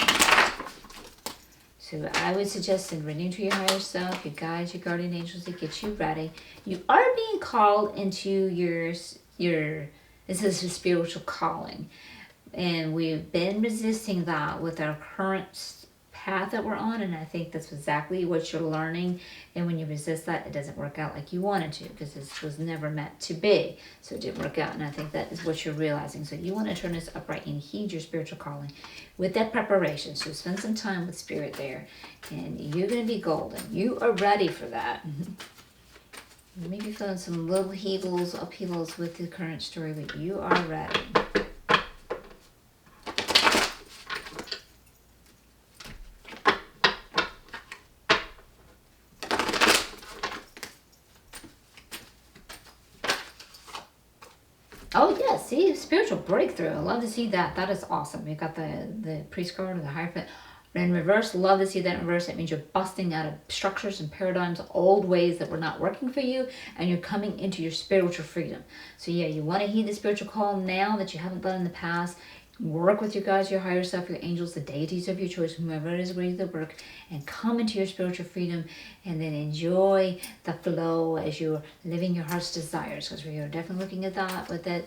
So I would suggest reading to your higher self, your guides, your guardian angels to get you ready. You are being called into your this is a spiritual calling. And we've been resisting that with our current path that we're on, and I think that's exactly what you're learning. And when you resist that, it doesn't work out like you wanted to, because this was never meant to be. So it didn't work out, and I think that is what you're realizing. So you want to turn this upright and heed your spiritual calling with that preparation. So spend some time with spirit there, and you're going to be golden. You are ready for that. Maybe feeling some little upheavals with the current story, but you are ready. Oh yeah, see, spiritual breakthrough. I love to see that. That is awesome. You've got the priest card or the Hierophant. In reverse, love to see that in reverse. That means you're busting out of structures and paradigms, old ways that were not working for you, and you're coming into your spiritual freedom. So yeah, you want to heed the spiritual call now that you haven't done in the past. Work with your guides, your higher self, your angels, the deities of your choice, whomever it is ready to work, and come into your spiritual freedom, and then enjoy the flow as you're living your heart's desires, because we are definitely looking at that with that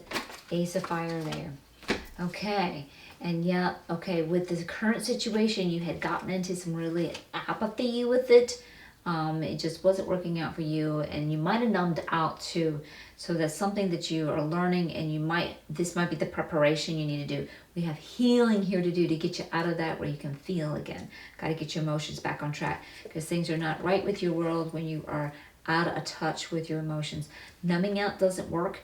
Ace of Fire there. Okay, and yeah, okay, with the current situation, you had gotten into some really apathy with it. It just wasn't working out for you, and you might have numbed out too. So that's something that you are learning, and this might be the preparation you need to do. We have healing here to do to get you out of that where you can feel again. Got to get your emotions back on track, because things are not right with your world when you are out of touch with your emotions. Numbing out doesn't work.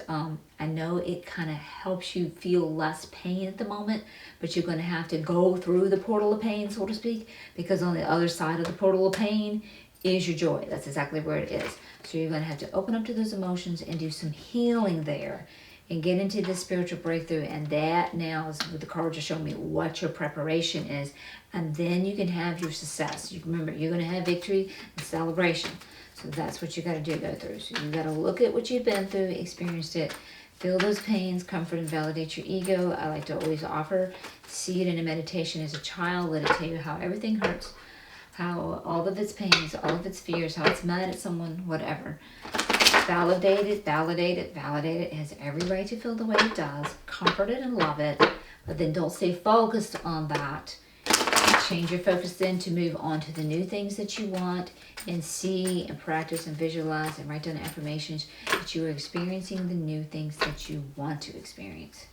I know it kind of helps you feel less pain at the moment, but you're going to have to go through the portal of pain, so to speak, because on the other side of the portal of pain is your joy. That's exactly where it is. So you're going to have to open up to those emotions and do some healing there and get into this spiritual breakthrough. And that now is what the cards are showing me what your preparation is. And then you can have your success. Remember, you're going to have victory and celebration. So that's what you got to do, go through. So you got to look at what you've been through, experienced it, feel those pains, comfort and validate your ego. I like to always offer, see it in a meditation as a child, let it tell you how everything hurts, how all of its pains, all of its fears, how it's mad at someone, whatever. Validate it, validate it, validate it. It has every right to feel the way it does. Comfort it and love it, but then don't stay focused on that. Change your focus then to move on to the new things that you want, and see and practice and visualize and write down affirmations that you are experiencing the new things that you want to experience.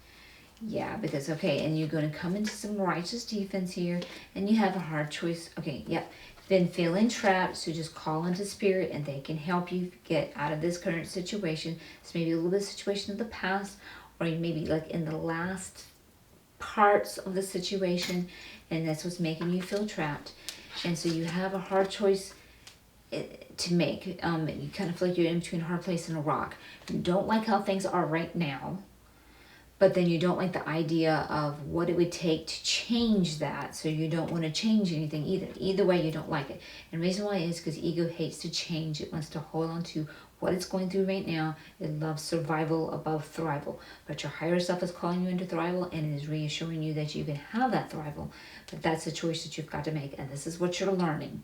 Yeah, because, okay, and you're going to come into some righteous defense here, and you have a hard choice. Okay, yep. Been feeling trapped, so just call into spirit, and they can help you get out of this current situation. It's maybe a little bit of situation of the past, or maybe like in the last parts of the situation, and that's what's making you feel trapped. And so you have a hard choice to make. You kind of feel like you're in between a hard place and a rock. You don't like how things are right now, but then you don't like the idea of what it would take to change that, so you don't want to change anything either. Either way, you don't like it. And the reason why is because ego hates to change. It wants to hold on to what it's going through right now. It loves survival above thrival. But your higher self is calling you into thrival, and it is reassuring you that you can have that thrival. But that's a choice that you've got to make, and this is what you're learning.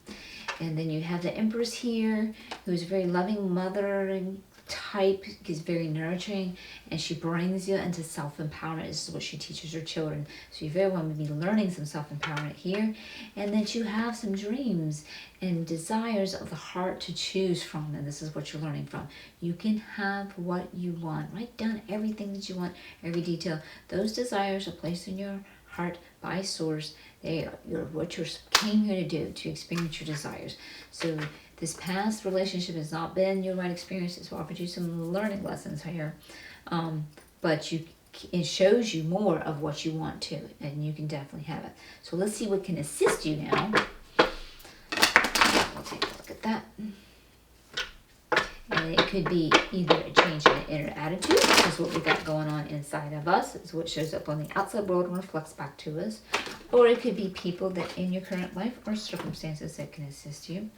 And then you have the Empress here, who's a very loving mothering type, is very nurturing, and she brings you into self-empowerment. This is what she teaches her children. So you very well be learning some self-empowerment here, and that you have some dreams and desires of the heart to choose from, and this is what you're learning from. You can have what you want. Write down everything that you want, every detail. Those desires are placed in your heart by source. They are what you came here to do, to experience your desires. So this past relationship has not been your right experience. It's offered you some learning lessons here. But it shows you more of what you want to, and you can definitely have it. So let's see what can assist you now. We'll take a look at that. And it could be either a change in an inner attitude, which is what we got going on inside of us. It's what shows up on the outside world and reflects back to us. Or it could be people that in your current life or circumstances that can assist you.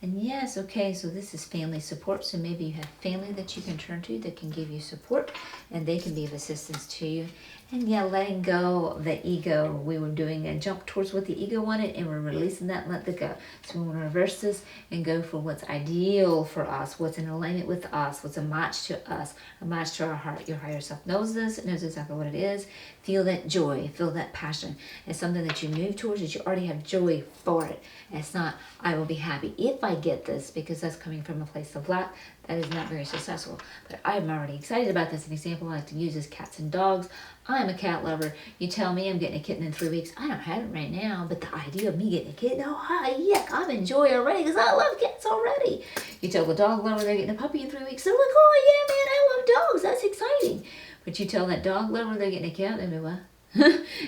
And yes, okay, so this is family support. So maybe you have family that you can turn to that can give you support and they can be of assistance to you. And yeah, letting go of the ego. We were doing a jump towards what the ego wanted and we're releasing that and let it go. So we want to reverse this and go for what's ideal for us, what's in alignment with us, what's a match to us, a match to our heart. Your higher self knows this, it knows exactly what it is. Feel that joy, feel that passion. It's something that you move towards, that you already have joy for it. And it's not, I will be happy if I get this, because that's coming from a place of lack. That is not very successful. But I'm already excited about this. An example I like to use is cats and dogs. I'm a cat lover. You tell me I'm getting a kitten in 3 weeks. I don't have it right now, but the idea of me getting a kitten, oh, hi, yuck, I'm in joy already because I love cats already. You tell the dog lover they're getting a puppy in 3 weeks. They're like, oh, yeah, man, I love dogs. That's exciting. But you tell that dog lover they're getting a cat, they'll be, what?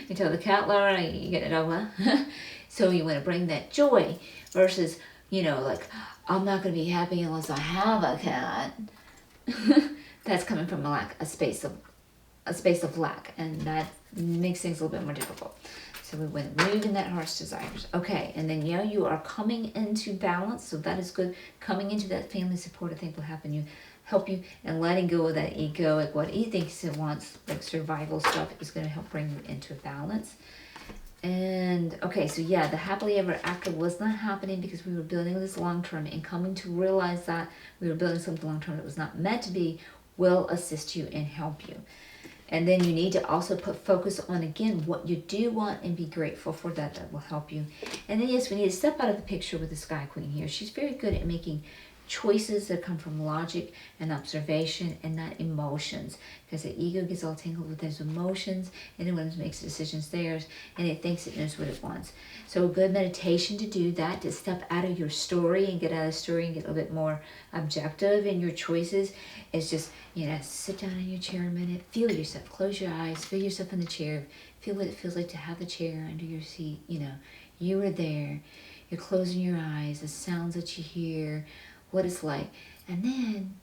You tell the cat lover you're getting a dog, what? So you want to bring that joy versus, you know, like, I'm not going to be happy unless I have a cat. That's coming from a space of lack, and that makes things a little bit more difficult. So we went moving that heart's desires. Okay, and then you are coming into balance, so that is good. Coming into that family support, I think will help you, and letting go of that egoic, what he thinks it wants, like survival stuff, is going to help bring you into balance. And okay, so yeah, the happily ever after was not happening because we were building this long term, and coming to realize that we were building something long term that was not meant to be will assist you and help you. And then you need to also put focus on, again, what you do want and be grateful for that. That will help you. And then yes, we need to step out of the picture with the Sky Queen here. She's very good at making choices that come from logic and observation and not emotions, because the ego gets all tangled with those emotions and then when it makes decisions theirs and it thinks it knows what it wants. So a good meditation to do that, to step out of your story and get out of the story and get a little bit more objective in your choices, is just, sit down in your chair a minute, feel yourself, close your eyes, feel yourself in the chair, feel what it feels like to have the chair under your seat. You are there, you're closing your eyes, the sounds that you hear, what it's like, and then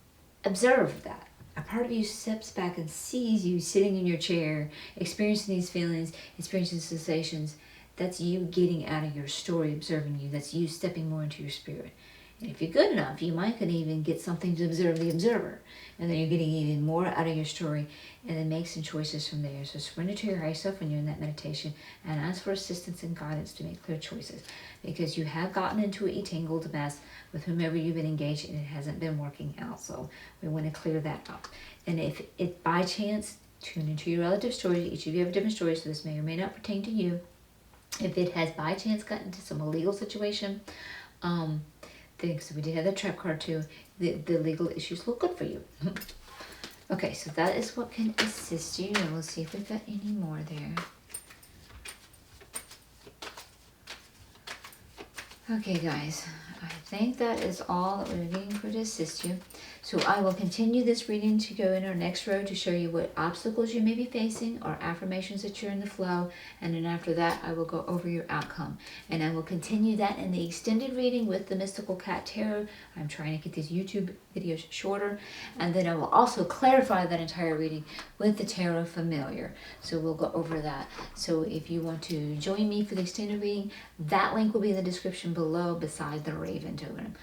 observe that. A part of you steps back and sees you sitting in your chair, experiencing these feelings, experiencing sensations. That's you getting out of your story, observing you. That's you stepping more into your spirit. And if you're good enough, you might could even get something to observe the observer. And then you're getting even more out of your story, and then make some choices from there. So surrender to your higher self when you're in that meditation and ask for assistance and guidance to make clear choices. Because you have gotten into a tangled mess with whomever you've been engaged and it hasn't been working out. So we want to clear that up. And if it by chance, tune into your relative stories. Each of you have a different story, so this may or may not pertain to you. If it has by chance gotten into some illegal situation, so we did have the trap card too. The legal issues look good for you. Okay, so that is what can assist you. And we'll see if we've got any more there. Okay, guys, I think that is all that we're getting for to assist you. So I will continue this reading to go in our next row to show you what obstacles you may be facing or affirmations that you're in the flow. And then after that, I will go over your outcome. And I will continue that in the extended reading with the Mystical Cat Tarot. I'm trying to get these YouTube videos shorter. And then I will also clarify that entire reading with the Tarot Familiar. So we'll go over that. So if you want to join me for the extended reading, that link will be in the description below beside the Raven totem.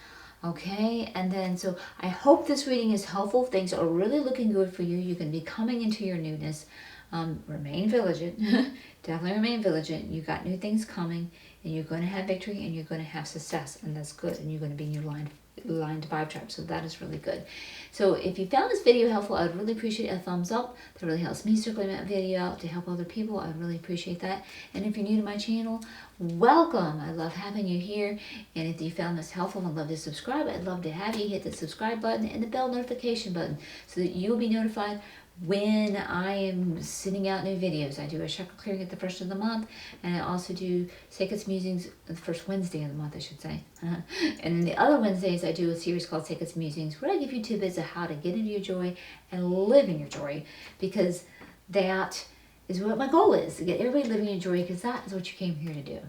Okay, and then so I hope this reading is helpful. Things are really looking good for you. You can be coming into your newness. Remain vigilant. Definitely remain vigilant. You got new things coming, and you're going to have victory, and you're going to have success, and that's good. And you're going to be in your line to vibe tribe, so that is really good. So if you found this video helpful, I'd really appreciate a thumbs up. That really helps me circulate that video out to help other people. I'd really appreciate that. And if you're new to my channel, welcome. I love having you here. And if you found this helpful and love to subscribe, I'd love to have you hit the subscribe button and the bell notification button so that you'll be notified when I am sending out new videos. I do a chakra clearing at the first of the month, and I also do Seqkat's Musings the first Wednesday of the month, I should say. And then the other Wednesdays, I do a series called Seqkat's Musings, where I give you tidbits of how to get into your joy and live in your joy, because that is what my goal is, to get everybody living in joy, because that is what you came here to do.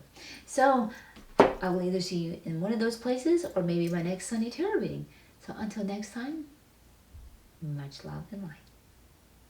So I will either see you in one of those places or maybe my next Sunday tarot reading. So until next time, much love and light.